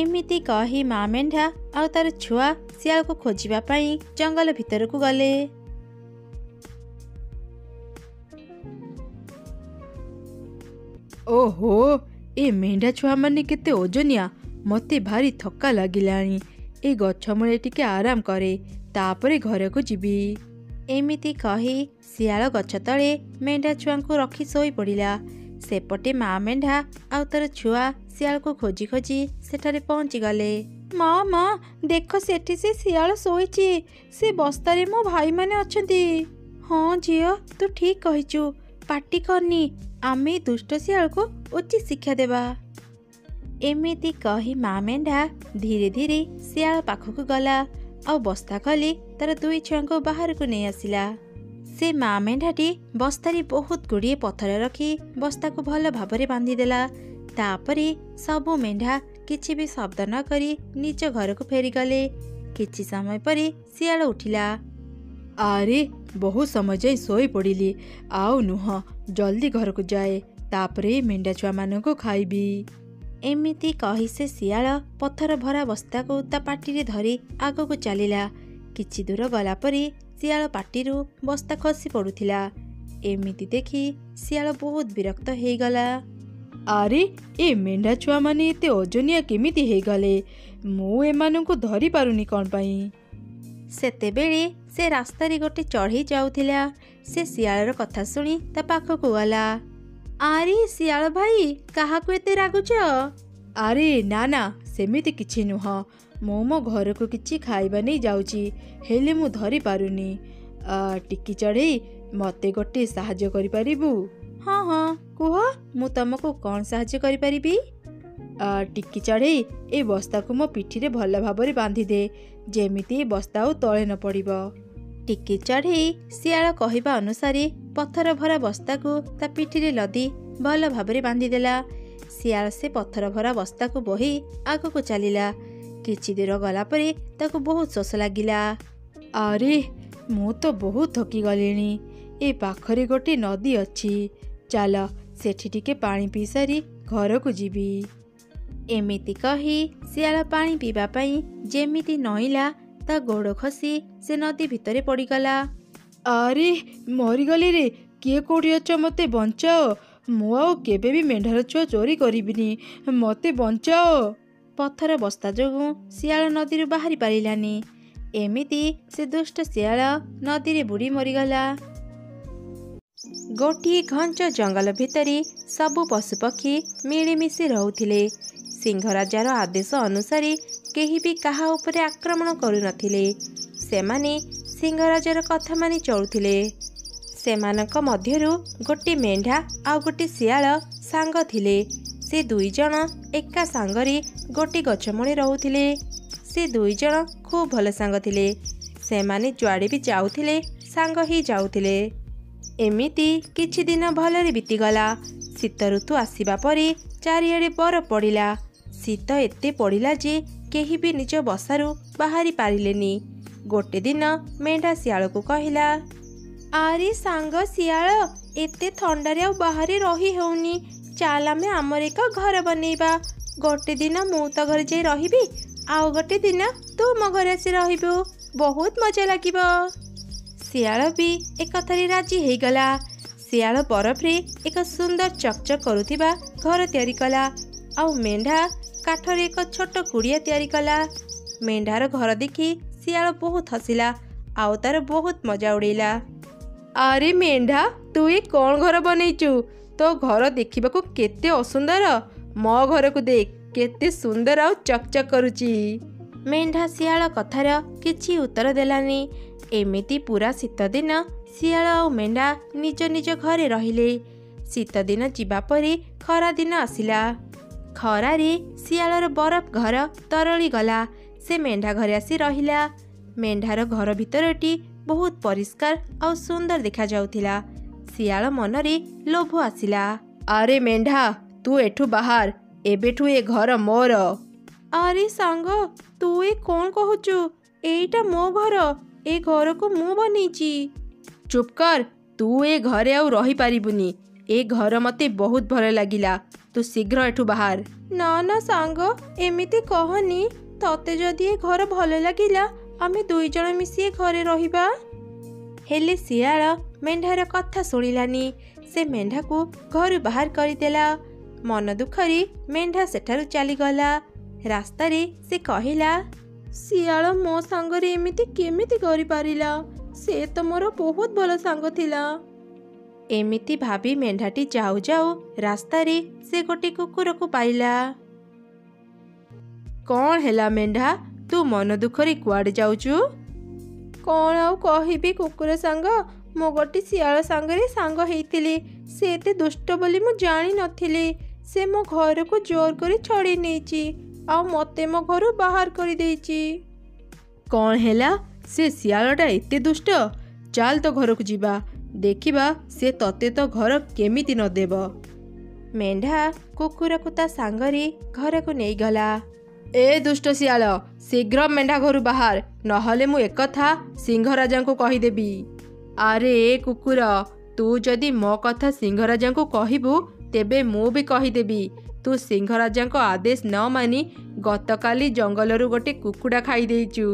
ଏମିତି କହି ମା ମେଣ୍ଢା ଆଉ ତାର ଛୁଆ ଶିଆଳକୁ ଖୋଜିବା ପାଇଁ ଜଙ୍ଗଲ ଭିତରକୁ ଗଲେ। ଓହୋ, ଏ ମେଣ୍ଢା ଛୁଆମାନେ କେତେ ଓଜନିଆ, ମୋତେ ଭାରି ଥକା ଲାଗିଲାଣି। ଏ ଗଛ ମୂଳେ ଟିକେ ଆରାମ କରେ, ତାପରେ ଘରକୁ ଯିବି। ଏମିତି କହି ଶିଆଳ ଗଛ ତଳେ ମେଣ୍ଢା ଛୁଆଙ୍କୁ ରଖି ଶୋଇ ପଡ଼ିଲା। ସେପଟେ ମା ମେଣ୍ଢା ଆଉ ତାର ଛୁଆ ଶିଆଳକୁ ଖୋଜି ଖୋଜି ସେଠାରେ ପହଞ୍ଚିଗଲେ। ମା ମା, ଦେଖ ସେଠି ସେ ଶିଆଳ ଶୋଇଛି। ସେ ବସ୍ତାରେ ମୋ ଭାଇମାନେ ଅଛନ୍ତି। ହଁ ଝିଅ, ତୁ ଠିକ୍ କହିଛୁ, ପାଟି କରନି, ଆମେ ଦୁଷ୍ଟ ଶିଆଳକୁ ଉଚିତ ଶିକ୍ଷା ଦେବା। ଏମିତି କହି ମା ମେଣ୍ଢା ଧୀରେ ଧୀରେ ଶିଆଳ ପାଖକୁ ଗଲା ଆଉ ବସ୍ତା ଖୋଲି ତାର ଦୁଇ ଛୁଆଙ୍କୁ ବାହାରକୁ ନେଇ ଆସିଲା। ସେ ମା ମେଣ୍ଢାଟି ବସ୍ତାରେ ବହୁତ ଗୁଡ଼ିଏ ପଥର ରଖି ବସ୍ତାକୁ ଭଲ ଭାବରେ ବାନ୍ଧିଦେଲା। ତାପରେ ସବୁ ମେଣ୍ଢା କିଛି ବି ଶବ୍ଦ ନ କରି ନିଜ ଘରକୁ ଫେରିଗଲେ। କିଛି ସମୟ ପରେ ଶିଆଳ ଉଠିଲା। ଆରେ ବହୁତ ସମୟ ଯାଇ ଶୋଇ ପଡ଼ିଲି, ଆଉ ନୁହଁ, ଜଲ୍ଦି ଘରକୁ ଯାଏ, ତାପରେ ମେଣ୍ଢା ଛୁଆମାନଙ୍କୁ ଖାଇବି। ଏମିତି କହି ସେ ଶିଆଳ ପଥର ଭରା ବସ୍ତାକୁ ତା ପାଟିରେ ଧରି ଆଗକୁ ଚାଲିଲା। କିଛି ଦୂର ଗଲା ପରେ ଶିଆଳ ପାଟିରୁ ବସ୍ତା ଖସି ପଡ଼ୁଥିଲା। ଏମିତି ଦେଖି ଶିଆଳ ବହୁତ ବିରକ୍ତ ହେଇଗଲା। ଆରେ ଏ ମେଣ୍ଢା ଛୁଆମାନେ ଏତେ ଓଜନିଆ କେମିତି ହେଇଗଲେ? ମୁଁ ଏମାନଙ୍କୁ ଧରି ପାରୁନି କ'ଣ ପାଇଁ? ସେତେବେଳେ ସେ ରାସ୍ତାରେ ଗୋଟେ ଚଢ଼େଇ ଯାଉଥିଲା। ସେ ଶିଆଳର କଥା ଶୁଣି ତା ପାଖକୁ ଗଲା। ଆରେ ଶିଆଳ ଭାଇ, କାହାକୁ ଏତେ ରାଗୁଛ? ଆରେ ନା ନା, ସେମିତି କିଛି ନୁହଁ, ମୁଁ ମୋ ଘରକୁ କିଛି ଖାଇବା ନେଇ ଯାଉଛି, ହେଲେ ମୁଁ ଧରି ପାରୁନି। ଟିକି ଚଢ଼େଇ, ମୋତେ ଗୋଟେ ସାହାଯ୍ୟ କରିପାରିବୁ? ହଁ ହଁ, କୁହ, ମୁଁ ତମକୁ କ'ଣ ସାହାଯ୍ୟ କରିପାରିବି? ଟିକି ଚଢ଼େଇ, ଏ ବସ୍ତାକୁ ମୋ ପିଠିରେ ଭଲ ଭାବରେ ବାନ୍ଧିଦେ, ଯେମିତି ବସ୍ତା ଆଉ ତଳେ ନ ପଡ଼ିବ। ଟିକି ଚଢ଼େଇ ଶିଆଳ କହିବା ଅନୁସାରେ ପଥର ଭରା ବସ୍ତାକୁ ତା ପିଠିରେ ଲଦି ଭଲ ଭାବରେ ବାନ୍ଧିଦେଲା। ଶିଆଳ ସେ ପଥର ଭରା ବସ୍ତାକୁ ବୋହି ଆଗକୁ ଚାଲିଲା। କିଛି ଦୂର ଗଲା ପରେ ତାକୁ ବହୁତ ଶୋଷ ଲାଗିଲା। ଆରେ ମୁଁ ତ ବହୁତ ଥକିଗଲିଣି। ଏ ପାଖରେ ଗୋଟେ ନଦୀ ଅଛି, ଚାଲ ସେଠି ଟିକେ ପାଣି ପିଇ ସାରି ଘରକୁ ଯିବି। ଏମିତି କହି ଶିଆଳ ପାଣି ପିଇବା ପାଇଁ ଯେମିତି ନଇଁଲା, ତା ଗୋଡ଼ ଖସି ସେ ନଦୀ ଭିତରେ ପଡ଼ିଗଲା। ଆରେ ମରିଗଲି ରେ, କିଏ କୋଉଠି ଅଛ, ମୋତେ ବଞ୍ଚାଅ। ମୁଁ ଆଉ କେବେ ବି ମେଣ୍ଢାର ଛୁଆ ଚୋରି କରିବିନି, ମୋତେ ବଞ୍ଚାଅ। ପଥର ବସ୍ତା ଯୋଗୁଁ ଶିଆଳ ନଦୀରୁ ବାହାରି ପାରିଲାନି। ଏମିତି ସେ ଦୁଷ୍ଟ ଶିଆଳ ନଦୀରେ ବୁଡ଼ି ମରିଗଲା। ଗୋଟିଏ ଘଞ୍ଚ ଜଙ୍ଗଲ ଭିତରେ ସବୁ ପଶୁପକ୍ଷୀ ମିଳିମିଶି ରହୁଥିଲେ। ସିଂହରାଜାର ଆଦେଶ ଅନୁସାରେ କେହି ବି କାହା ଉପରେ ଆକ୍ରମଣ କରୁନଥିଲେ। ସେମାନେ ସିଂହରାଜାର କଥା ମାନି ଚଳୁଥିଲେ। ସେମାନଙ୍କ ମଧ୍ୟରୁ ଗୋଟିଏ ମେଣ୍ଢା ଆଉ ଗୋଟିଏ ଶିଆଳ ସାଙ୍ଗ ଥିଲେ। ସେ ଦୁଇଜଣ ଏକା ସାଙ୍ଗରେ ଗୋଟିଏ ଗଛ ମୂଳେ ରହୁଥିଲେ। ସେ ଦୁଇଜଣ ଖୁବ୍ ଭଲ ସାଙ୍ଗ ଥିଲେ। ସେମାନେ ଯୁଆଡ଼େ ବି ଯାଉଥିଲେ ସାଙ୍ଗ ହିଁ ଯାଉଥିଲେ। ଏମିତି କିଛି ଦିନ ଭଲରେ ବିତିଗଲା। ଶୀତ ଋତୁ ଆସିବା ପରେ ଚାରିଆଡ଼େ ବରଫ ପଡ଼ିଲା। ଶୀତ ଏତେ ପଡ଼ିଲା ଯେ କେହି ବି ନିଜ ବସାରୁ ବାହାରି ପାରିଲେନି। ଗୋଟେ ଦିନ ମେଣ୍ଢା ଶିଆଳକୁ କହିଲା, ଆରେ ସାଙ୍ଗ ଶିଆଳ, ଏତେ ଥଣ୍ଡାରେ ଆଉ ବାହାରେ ରହି ହେଉନି। ଚାଲ ଆମେ ଆମର ଏକ ଘର ବନେଇବା। ଗୋଟେ ଦିନ ମୁଁ ତ ଘରେ ଯାଇ ରହିବି, ଆଉ ଗୋଟେ ଦିନ ତୁ ମୋ ଘରେ ଆସି ରହିବୁ। ବହୁତ ମଜା ଲାଗିବ। ଶିଆଳ ବି ଏକଥାରେ ରାଜି ହେଇଗଲା। ଶିଆଳ ବରଫରେ ଏକ ସୁନ୍ଦର ଚକଚକ୍ କରୁଥିବା ଘର ତିଆରି କଲା। ଆଉ ମେଣ୍ଢା କାଠରେ ଏକ ଛୋଟ କୁଡ଼ିଆ ତିଆରି କଲା। ମେଣ୍ଢାର ଘର ଦେଖି ଶିଆଳ ବହୁତ ହସିଲା ଆଉ ତାର ବହୁତ ମଜା ଉଡ଼େଇଲା। ଆରେ ମେଣ୍ଢା, ତୁ ଏ କ'ଣ ଘର ବନେଇଛୁ? ତୋ ଘର ଦେଖିବାକୁ କେତେ ଅସୁନ୍ଦର। ମୋ ଘରକୁ ଦେଖ, କେତେ ସୁନ୍ଦର ଆଉ ଚକଚକ୍ କରୁଛି। ମେଣ୍ଢା ଶିଆଳ କଥାର କିଛି ଉତ୍ତର ଦେଲାନି। ଏମିତି ପୁରା ଶୀତଦିନ ଶିଆଳ ଆଉ ମେଣ୍ଢା ନିଜ ନିଜ ଘରେ ରହିଲେ। ଶୀତଦିନ ଯିବା ପରେ ଖରାଦିନ ଆସିଲା। ଖରାରେ ଶିଆଳର ବରଫ ଘର ତରଳି ଗଲା। ସେ ମେଣ୍ଢା ଘରେ ଆସି ରହିଲା। ମେଣ୍ଢାର ଘର ଭିତରଟି ବହୁତ ପରିଷ୍କାର ଆଉ ସୁନ୍ଦର ଦେଖାଯାଉଥିଲା। ଶିଆଳ ମନରେ ଲୋଭ ଆସିଲା। ଆରେ ମେଣ୍ଢା, ତୁ ଏଠୁ ବାହାର। ଏବେଠୁ ଏ ଘର ମୋର। ଆରେ ସାଙ୍ଗ, ତୁ ଏ କ'ଣ କହୁଛୁ? ଏଇଟା ମୋ ଘର। ଏ ଘରକୁ ମୁଁ ବନେଇଛି। ଚୁପ୍ କର। ତୁ ଏ ଘରେ ଆଉ ରହିପାରିବୁନି। ଏ ଘର ମୋତେ ବହୁତ ଭଲ ଲାଗିଲା। ତୁ ଶୀଘ୍ର ଏଠୁ ବାହାର। ନା ନା ସାଙ୍ଗ, ଏମିତି କହନି। ତତେ ଯଦି ଏ ଘର ଭଲ ଲାଗିଲା, ଆମେ ଦୁଇଜଣ ମିଶି ଏ ଘରେ ରହିବା। ହେଲେ ଶିଆଳ ମେଣ୍ଢାର କଥା ଶୁଣିଲାନି। ସେ ମେଣ୍ଢାକୁ ଘରୁ ବାହାର କରିଦେଲା। ମନ ଦୁଃଖରେ ମେଣ୍ଢା ସେଠାରୁ ଚାଲିଗଲା। ରାସ୍ତାରେ ସେ କହିଲା, ଶିଆଳ ମୋ ସାଙ୍ଗରେ ଏମିତି କେମିତି କରିପାରିଲା? ସେ ତ ମୋର ବହୁତ ଭଲ ସାଙ୍ଗ ଥିଲା। ଏମିତି ଭାବି ମେଣ୍ଢାଟି ଯାଉ ଯାଉ ରାସ୍ତାରେ ସେ ଗୋଟେ କୁକୁରକୁ ପାଇଲା। କ'ଣ ହେଲା ମେଣ୍ଢା, ତୁ ମନ ଦୁଃଖରେ କୁଆଡ଼େ ଯାଉଛୁ? କ'ଣ ଆଉ କହିବି କୁକୁର ସାଙ୍ଗ, ମୁଁ ଗୋଟେ ଶିଆଳ ସାଙ୍ଗରେ ସାଙ୍ଗ ହେଇଥିଲି। ସେ ଏତେ ଦୁଷ୍ଟ ବୋଲି ମୁଁ ଜାଣିନଥିଲି। ସେ ମୋ ଘରକୁ ଜୋର କରି ଛଡ଼େଇ ନେଇଛି ଆଉ ମୋତେ ମୋ ଘରୁ ବାହାର କରିଦେଇଛି। କ'ଣ ହେଲା? ସେ ଶିଆଳଟା ଏତେ ଦୁଷ୍ଟ? ଚାଲ ତ ଘରକୁ ଯିବା। ଦେଖିବା ସେ ତତେ ତ ଘର କେମିତି ନ ଦେବ। ମେଣ୍ଢା କୁକୁରକୁ ତା ସାଙ୍ଗରେ ଘରକୁ ନେଇଗଲା। ଏ ଦୁଷ୍ଟ ଶିଆଳ, ଶୀଘ୍ର ମେଣ୍ଢା ଘରୁ ବାହାର, ନହେଲେ ମୁଁ ଏକଥା ସିଂହରାଜାଙ୍କୁ କହିଦେବି। ଆରେ ଏ କୁକୁର, ତୁ ଯଦି ମୋ କଥା ସିଂହରାଜାଙ୍କୁ କହିବୁ, ତେବେ ମୁଁ ବି କହିଦେବି ତୁ ସିଂହରାଜାଙ୍କ ଆଦେଶ ନ ମାନି ଗତକାଲି ଜଙ୍ଗଲରୁ ଗୋଟେ କୁକୁଡ଼ା ଖାଇଦେଇଛୁ।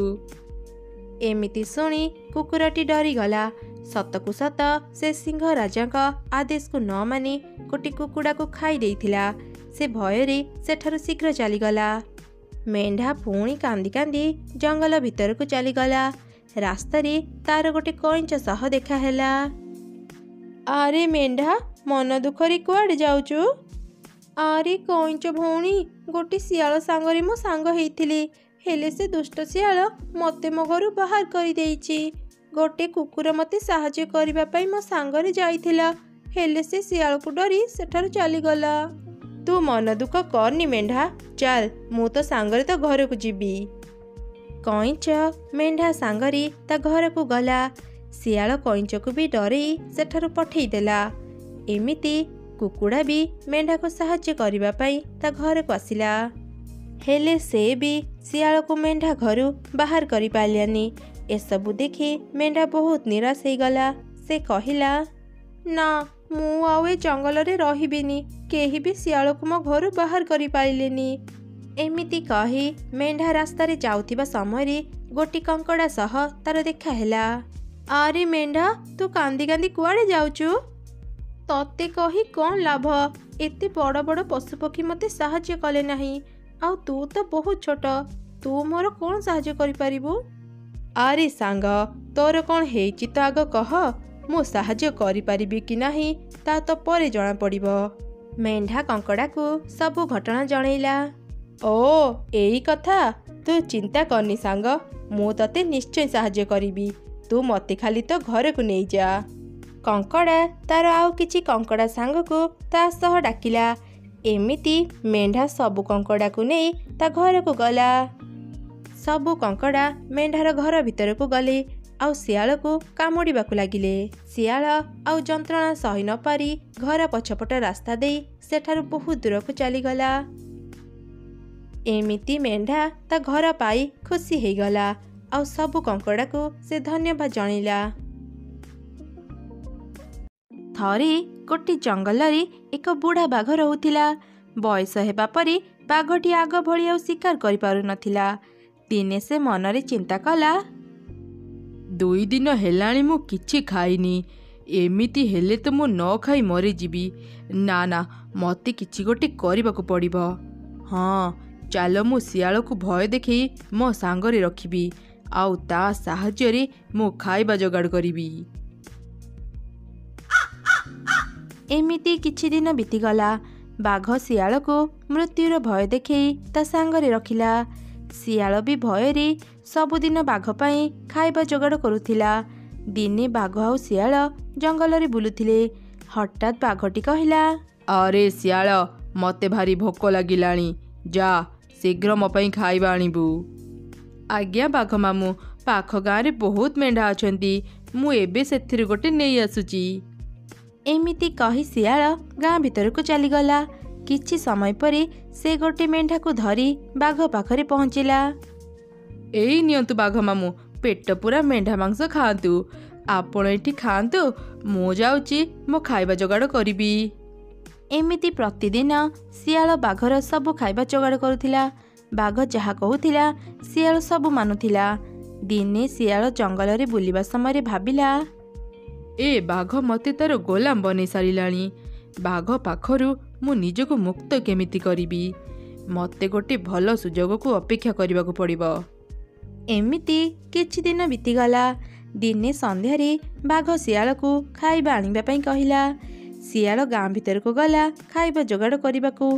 ଏମିତି ଶୁଣି କୁକୁରଟି ଡରିଗଲା। ସତକୁ ସତ ସେ ସିଂହରାଜାଙ୍କ ଆଦେଶକୁ ନ ମାନି ଗୋଟେ କୁକୁଡ଼ାକୁ ଖାଇ ଦେଇଥିଲା। ସେ ଭୟରେ ସେଠାରୁ ଶୀଘ୍ର ଚାଲିଗଲା। ମେଣ୍ଢା ପୁଣି କାନ୍ଦି କାନ୍ଦି ଜଙ୍ଗଲ ଭିତରକୁ ଚାଲିଗଲା। ରାସ୍ତାରେ ତାର ଗୋଟେ କଇଁଛ ସହ ଦେଖା ହେଲା। ଆରେ ମେଣ୍ଢା, ମନ ଦୁଃଖରେ କୁଆଡ଼େ ଯାଉଛୁ? ଆରେ କଇଁଛ ଭଉଣୀ, ଗୋଟେ ଶିଆଳ ସାଙ୍ଗରେ ମୁଁ ସାଙ୍ଗ ହେଇଥିଲି। ହେଲେ ସେ ଦୁଷ୍ଟ ଶିଆଳ ମୋତେ ମୋ ଘରୁ ବାହାର କରିଦେଇଛି। ଗୋଟେ କୁକୁର ମୋତେ ସାହାଯ୍ୟ କରିବା ପାଇଁ ମୋ ସାଙ୍ଗରେ ଯାଇଥିଲା, ହେଲେ ସେ ଶିଆଳକୁ ଡରି ସେଠାରୁ ଚାଲିଗଲା। ତୁ ମନ ଦୁଃଖ କରନି ମେଣ୍ଢା, ଚାଲ ମୁଁ ତ ସାଙ୍ଗରେ ତ ଘରକୁ ଯିବି। କଇଁଛ ମେଣ୍ଢା ସାଙ୍ଗରେ ତା ଘରକୁ ଗଲା। ଶିଆଳ କଇଁଛକୁ ବି ଡରେଇ ସେଠାରୁ ପଠେଇଦେଲା। ଏମିତି କୁକୁଡ଼ା ବି ମେଣ୍ଢାକୁ ସାହାଯ୍ୟ କରିବା ପାଇଁ ତା ଘରକୁ ଆସିଲା। ହେଲେ ସେ ବି ଶିଆଳକୁ ମେଣ୍ଢା ଘରୁ ବାହାର କରିପାରିଲାନି। ଏସବୁ ଦେଖି ମେଣ୍ଢା ବହୁତ ନିରାଶ ହେଇଗଲା। ସେ କହିଲା, ନା, ମୁଁ ଆଉ ଏ ଜଙ୍ଗଲରେ ରହିବିନି। କେହି ବି ଶିଆଳକୁ ମୋ ଘରୁ ବାହାର କରିପାରିଲେନି। ଏମିତି କହି ମେଣ୍ଢା ରାସ୍ତାରେ ଯାଉଥିବା ସମୟରେ ଗୋଟି କଙ୍କଡ଼ା ସହ ତାର ଦେଖା ହେଲା। ଆରେ ମେଣ୍ଢା, ତୁ କାନ୍ଦି କାନ୍ଦି କୁଆଡ଼େ ଯାଉଛୁ? ତତେ କହି କ'ଣ ଲାଭ? ଏତେ ବଡ଼ ବଡ଼ ପଶୁପକ୍ଷୀ ମୋତେ ସାହାଯ୍ୟ କଲେ ନାହିଁ। ଆଉ ତୁ ତ ବହୁତ ଛୋଟ, ତୁ ମୋର କ'ଣ ସାହାଯ୍ୟ କରିପାରିବୁ? ଆରେ ସାଙ୍ଗ, ତୋର କ'ଣ ହେଇଛି ତ ଆଗ କହ। ମୁଁ ସାହାଯ୍ୟ କରିପାରିବି କି ନାହିଁ ତା ତ ପରେ ଜଣାପଡ଼ିବ। ମେଣ୍ଢା କଙ୍କଡ଼ାକୁ ସବୁ ଘଟଣା ଜଣେଇଲା। ଓ ଏଇ କଥା, ତୁ ଚିନ୍ତା କରନି ସାଙ୍ଗ, ମୁଁ ତତେ ନିଶ୍ଚୟ ସାହାଯ୍ୟ କରିବି। ତୁ ମତେ ଖାଲି ତ ଘରକୁ ନେଇଯା। କଙ୍କଡ଼ା ତାର ଆଉ କିଛି କଙ୍କଡ଼ା ସାଙ୍ଗକୁ ତା ସହ ଡାକିଲା। ଏମିତି ମେଣ୍ଢା ସବୁ କଙ୍କଡ଼ାକୁ ନେଇ ତା ଘରକୁ ଗଲା। ସବୁ କଙ୍କଡ଼ା ମେଣ୍ଢାର ଘର ଭିତରକୁ ଗଲେ ଆଉ ଶିଆଳକୁ କାମୁଡ଼ିବାକୁ ଲାଗିଲେ। ଶିଆଳ ଆଉ ଯନ୍ତ୍ରଣା ସହି ନ ପାରି ଘର ପଛପଟ ରାସ୍ତା ଦେଇ ସେଠାରୁ ବହୁତ ଦୂରକୁ ଚାଲିଗଲା। ଏମିତି ମେଣ୍ଢା ତା ଘର ପାଇ ଖୁସି ହେଇଗଲା ଆଉ ସବୁ କଙ୍କଡ଼ାକୁ ସେ ଧନ୍ୟବାଦ ଜଣାଇଲା। ଥରେ ଗୋଟିଏ ଜଙ୍ଗଲରେ ଏକ ବୁଢ଼ା ବାଘ ରହୁଥିଲା। ବୟସ ହେବା ପରେ ବାଘଟି ଆଗ ଭଳି ଆଉ ଶିକାର କରିପାରୁନଥିଲା। ଦିନେ ସେ ମନରେ ଚିନ୍ତା କଲା, 2 ଦିନ ହେଲାଣି ମୁଁ କିଛି ଖାଇନି। ଏମିତି ହେଲେ ତ ମୁଁ ନ ଖାଇ ମରିଯିବି। ନା ନା, ମୋତେ କିଛି ଗୋଟେ କରିବାକୁ ପଡ଼ିବ। ହଁ, ଚାଲ ମୁଁ ଶିଆଳକୁ ଭୟ ଦେଖେଇ ମୋ ସାଙ୍ଗରେ ରଖିବି ଆଉ ତା ସାହାଯ୍ୟରେ ମୁଁ ଖାଇବା ଯୋଗାଡ଼ କରିବି। ଏମିତି କିଛି ଦିନ ବିତିଗଲା। ବାଘ ଶିଆଳକୁ ମୃତ୍ୟୁର ଭୟ ଦେଖେଇ ତା ସାଙ୍ଗରେ ରଖିଲା। ଶିଆଳ ବି ଭୟରେ ସବୁଦିନ ବାଘ ପାଇଁ ଖାଇବା ଯୋଗାଡ଼ କରୁଥିଲା। ଦିନେ ବାଘ ଆଉ ଶିଆଳ ଜଙ୍ଗଲରେ ବୁଲୁଥିଲେ। ହଠାତ୍ ବାଘଟି କହିଲା, ଆରେ ଶିଆଳ, ମୋତେ ଭାରି ଭୋକ ଲାଗିଲାଣି। ଯା, ଶୀଘ୍ର ମୋ ପାଇଁ ଖାଇବା ଆଣିବୁ। ଆଜ୍ଞା ବାଘ ମାମୁଁ, ପାଖ ଗାଁରେ ବହୁତ ମେଣ୍ଢା ଅଛନ୍ତି। ମୁଁ ଏବେ ସେଥିରୁ ଗୋଟେ ନେଇ ଆସୁଛି। ଏମିତି କହି ଶିଆଳ ଗାଁ ଭିତରକୁ ଚାଲିଗଲା। କିଛି ସମୟ ପରେ ସେ ଗୋଟେ ମେଣ୍ଢାକୁ ଧରି ବାଘ ପାଖରେ ପହଞ୍ଚିଲା। ଏଇ ନିଅନ୍ତୁ ବାଘ ମାମୁଁ, ପେଟ ପୁରା ମେଣ୍ଢା ମାଂସ ଖାଆନ୍ତୁ। ଆପଣ ଏଠି ଖାଆନ୍ତୁ, ମୁଁ ଯାଉଛି ମୋ ଖାଇବା ଯୋଗାଡ଼ କରିବି। ଏମିତି ପ୍ରତିଦିନ ଶିଆଳ ବାଘର ସବୁ ଖାଇବା ଯୋଗାଡ଼ କରୁଥିଲା। ବାଘ ଯାହା କହୁଥିଲା ଶିଆଳ ସବୁ ମାନୁଥିଲା। ଦିନେ ଶିଆଳ ଜଙ୍ଗଲରେ ବୁଲିବା ସମୟରେ ଭାବିଲା, ଏ ବାଘ ମୋତେ ତାର ଗୋଲାମ ବନେଇ ସାରିଲାଣି। ବାଘ ପାଖରୁ ମୁଁ ନିଜକୁ ମୁକ୍ତ କେମିତି କରିବି? ମୋତେ ଗୋଟେ ଭଲ ସୁଯୋଗକୁ ଅପେକ୍ଷା କରିବାକୁ ପଡ଼ିବ। ଏମିତି କିଛି ଦିନ ବିତିଗଲା। ଦିନେ ସନ୍ଧ୍ୟାରେ ବାଘ ଶିଆଳକୁ ଖାଇବା ଆଣିବା ପାଇଁ କହିଲା। ଶିଆଳ ଗାଁ ଭିତରକୁ ଗଲା ଖାଇବା ଯୋଗାଡ଼ କରିବାକୁ।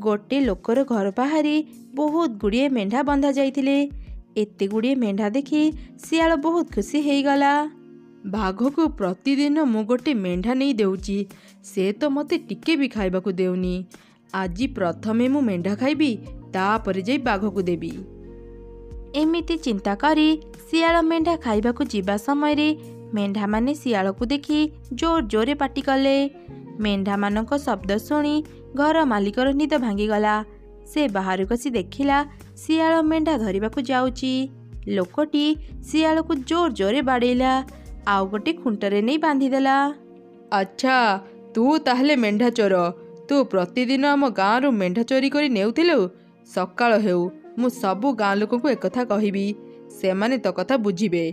ଗୋଟେ ଲୋକର ଘର ବାହାରେ ବହୁତ ଗୁଡ଼ିଏ ମେଣ୍ଢା ବନ୍ଧା ଯାଇଥିଲେ। ଏତେ ଗୁଡ଼ିଏ ମେଣ୍ଢା ଦେଖି ଶିଆଳ ବହୁତ ଖୁସି ହେଇଗଲା। ବାଘକୁ ପ୍ରତିଦିନ ମୁଁ ଗୋଟେ ମେଣ୍ଢା ନେଇ ଦେଉଛି, ସେ ତ ମୋତେ ଟିକେ ବି ଖାଇବାକୁ ଦେଉନି। ଆଜି ପ୍ରଥମେ ମୁଁ ମେଣ୍ଢା ଖାଇବି, ତାପରେ ଯାଇ ବାଘକୁ ଦେବି। ଏମିତି ଚିନ୍ତା କରି ଶିଆଳ ମେଣ୍ଢା ଖାଇବାକୁ ଯିବା ସମୟରେ ମେଣ୍ଢାମାନେ ଶିଆଳକୁ ଦେଖି ଜୋର ଜୋରରେ ପାଟି କଲେ। ମେଣ୍ଢାମାନଙ୍କ ଶବ୍ଦ ଶୁଣି ଘର ମାଲିକର ନିଦ ଭାଙ୍ଗିଗଲା। ସେ ବାହାରକୁ ଆସି ଦେଖିଲା ଶିଆଳ ମେଣ୍ଢା ଧରିବାକୁ ଯାଉଛି। ଲୋକଟି ଶିଆଳକୁ ଜୋର ଜୋରରେ ବାଡ଼େଇଲା ଆଉ ଗୋଟେ ଖୁଣ୍ଟରେ ନେଇ ବାନ୍ଧିଦେଲା। ଆଚ୍ଛା, ତୁ ତାହେଲେ ମେଣ୍ଢା ଚୋର। ତୁ ପ୍ରତିଦିନ ଆମ ଗାଁରୁ ମେଣ୍ଢା ଚୋରି କରି ନେଉଥିଲୁ। ସକାଳ ହେଉ, ମୁଁ ସବୁ ଗାଁ ଲୋକଙ୍କୁ ଏକଥା କହିବି। ସେମାନେ ତୋ କଥା ବୁଝିବେ।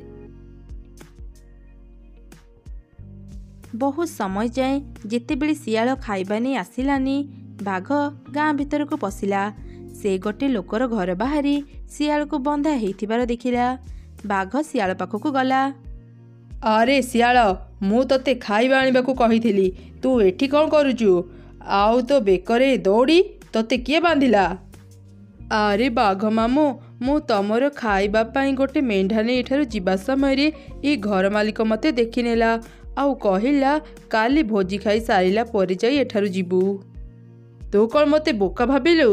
ବହୁତ ସମୟ ଯାଏଁ ଯେତେବେଳେ ଶିଆଳ ଖାଇବା ନେଇ ଆସିଲାନି, ବାଘ ଗାଁ ଭିତରକୁ ପଶିଲା। ସେ ଗୋଟେ ଲୋକର ଘର ବାହାରେ ଶିଆଳକୁ ବନ୍ଧା ହେଇଥିବାର ଦେଖିଲା। ବାଘ ଶିଆଳ ପାଖକୁ ଗଲା। ଆରେ ଶିଆଳ, ମୁଁ ତୋତେ ଖାଇବା ଆଣିବାକୁ କହିଥିଲି, ତୁ ଏଠି କ'ଣ କରୁଛୁ? ଆଉ ତୋ ବେକରେ ଦଉଡ଼ି ତୋତେ କିଏ ବାନ୍ଧିଲା? ଆରେ ବାଘ ମାମୁଁ, ମୁଁ ତମର ଖାଇବା ପାଇଁ ଗୋଟେ ମେଣ୍ଢା ନେଇ ଏଠାରୁ ଯିବା ସମୟରେ ଏ ଘର ମାଲିକ ମୋତେ ଦେଖିନେଲା ଆଉ କହିଲା, କାଲି ଭୋଜି ଖାଇ ସାରିଲା ପରେ ଯାଇ ଏଠାରୁ ଯିବୁ। ତୁ କ'ଣ ମୋତେ ବୋକା ଭାବିଲୁ?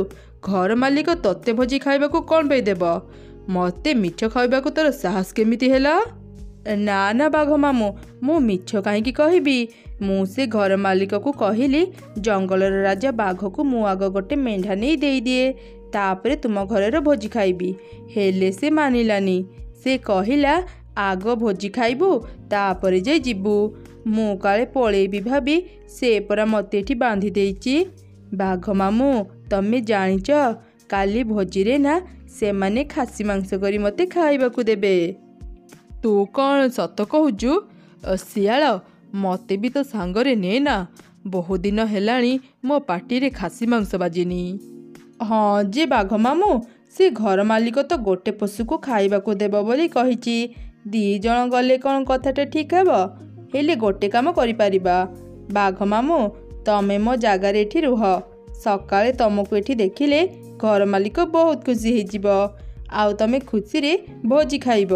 ଘର ମାଲିକ ତୋତେ ଭୋଜି ଖାଇବାକୁ କ'ଣ ପାଇଁ ଦେବ? ମୋତେ ମିଛ ଖାଇବାକୁ ତୋର ସାହସ କେମିତି ହେଲା? ନା ନା ବାଘ ମାମୁଁ, ମୁଁ ମିଛ କାହିଁକି କହିବି? ମୁଁ ସେ ଘର ମାଲିକକୁ କହିଲି, ଜଙ୍ଗଲର ରାଜା ବାଘକୁ ମୁଁ ଆଗ ଗୋଟେ ମେଣ୍ଢା ନେଇ ଦେଇଦିଏ, ତାପରେ ତୁମ ଘରର ଭୋଜି ଖାଇବି। ହେଲେ ସେ ମାନିଲାନି। ସେ କହିଲା, ଆଗ ଭୋଜି ଖାଇବୁ, ତାପରେ ଯାଇ ଯିବୁ। ମୁଁ କାଳେ ପଳେଇବି ଭାବି ସେ ପରା ମୋତେ ଏଠି ବାନ୍ଧି ଦେଇଛି। ବାଘ ମାମୁଁ, ତମେ ଜାଣିଛ, କାଲି ଭୋଜିରେ ନା ସେମାନେ ଖାସି ମାଂସ କରି ମୋତେ ଖାଇବାକୁ ଦେବେ। ତୁ କ'ଣ ସତ କହୁଛୁ? ଶିଆଳ, ମୋତେ ବି ତ ସାଙ୍ଗରେ ନେ ନା। ବହୁ ଦିନ ହେଲାଣି ମୋ ପାଟିରେ ଖାସି ମାଂସ ବାଜିନି। ହଁ ଯେ ବାଘ ମାମୁଁ, ସେ ଘର ମାଲିକ ତ ଗୋଟେ ପଶୁକୁ ଖାଇବାକୁ ଦେବ ବୋଲି କହିଛି। 2 ଜଣ ଗଲେ କ'ଣ କଥାଟା ଠିକ୍ ହେବ? ହେଲେ ଗୋଟେ କାମ କରିପାରିବା। ବାଘ ମାମୁଁ, ତମେ ମୋ ଜାଗାରେ ଏଠି ରୁହ। ସକାଳେ ତମକୁ ଏଠି ଦେଖିଲେ ଘର ମାଲିକ ବହୁତ ଖୁସି ହେଇଯିବ ଆଉ ତମେ ଖୁସିରେ ଭୋଜି ଖାଇବ।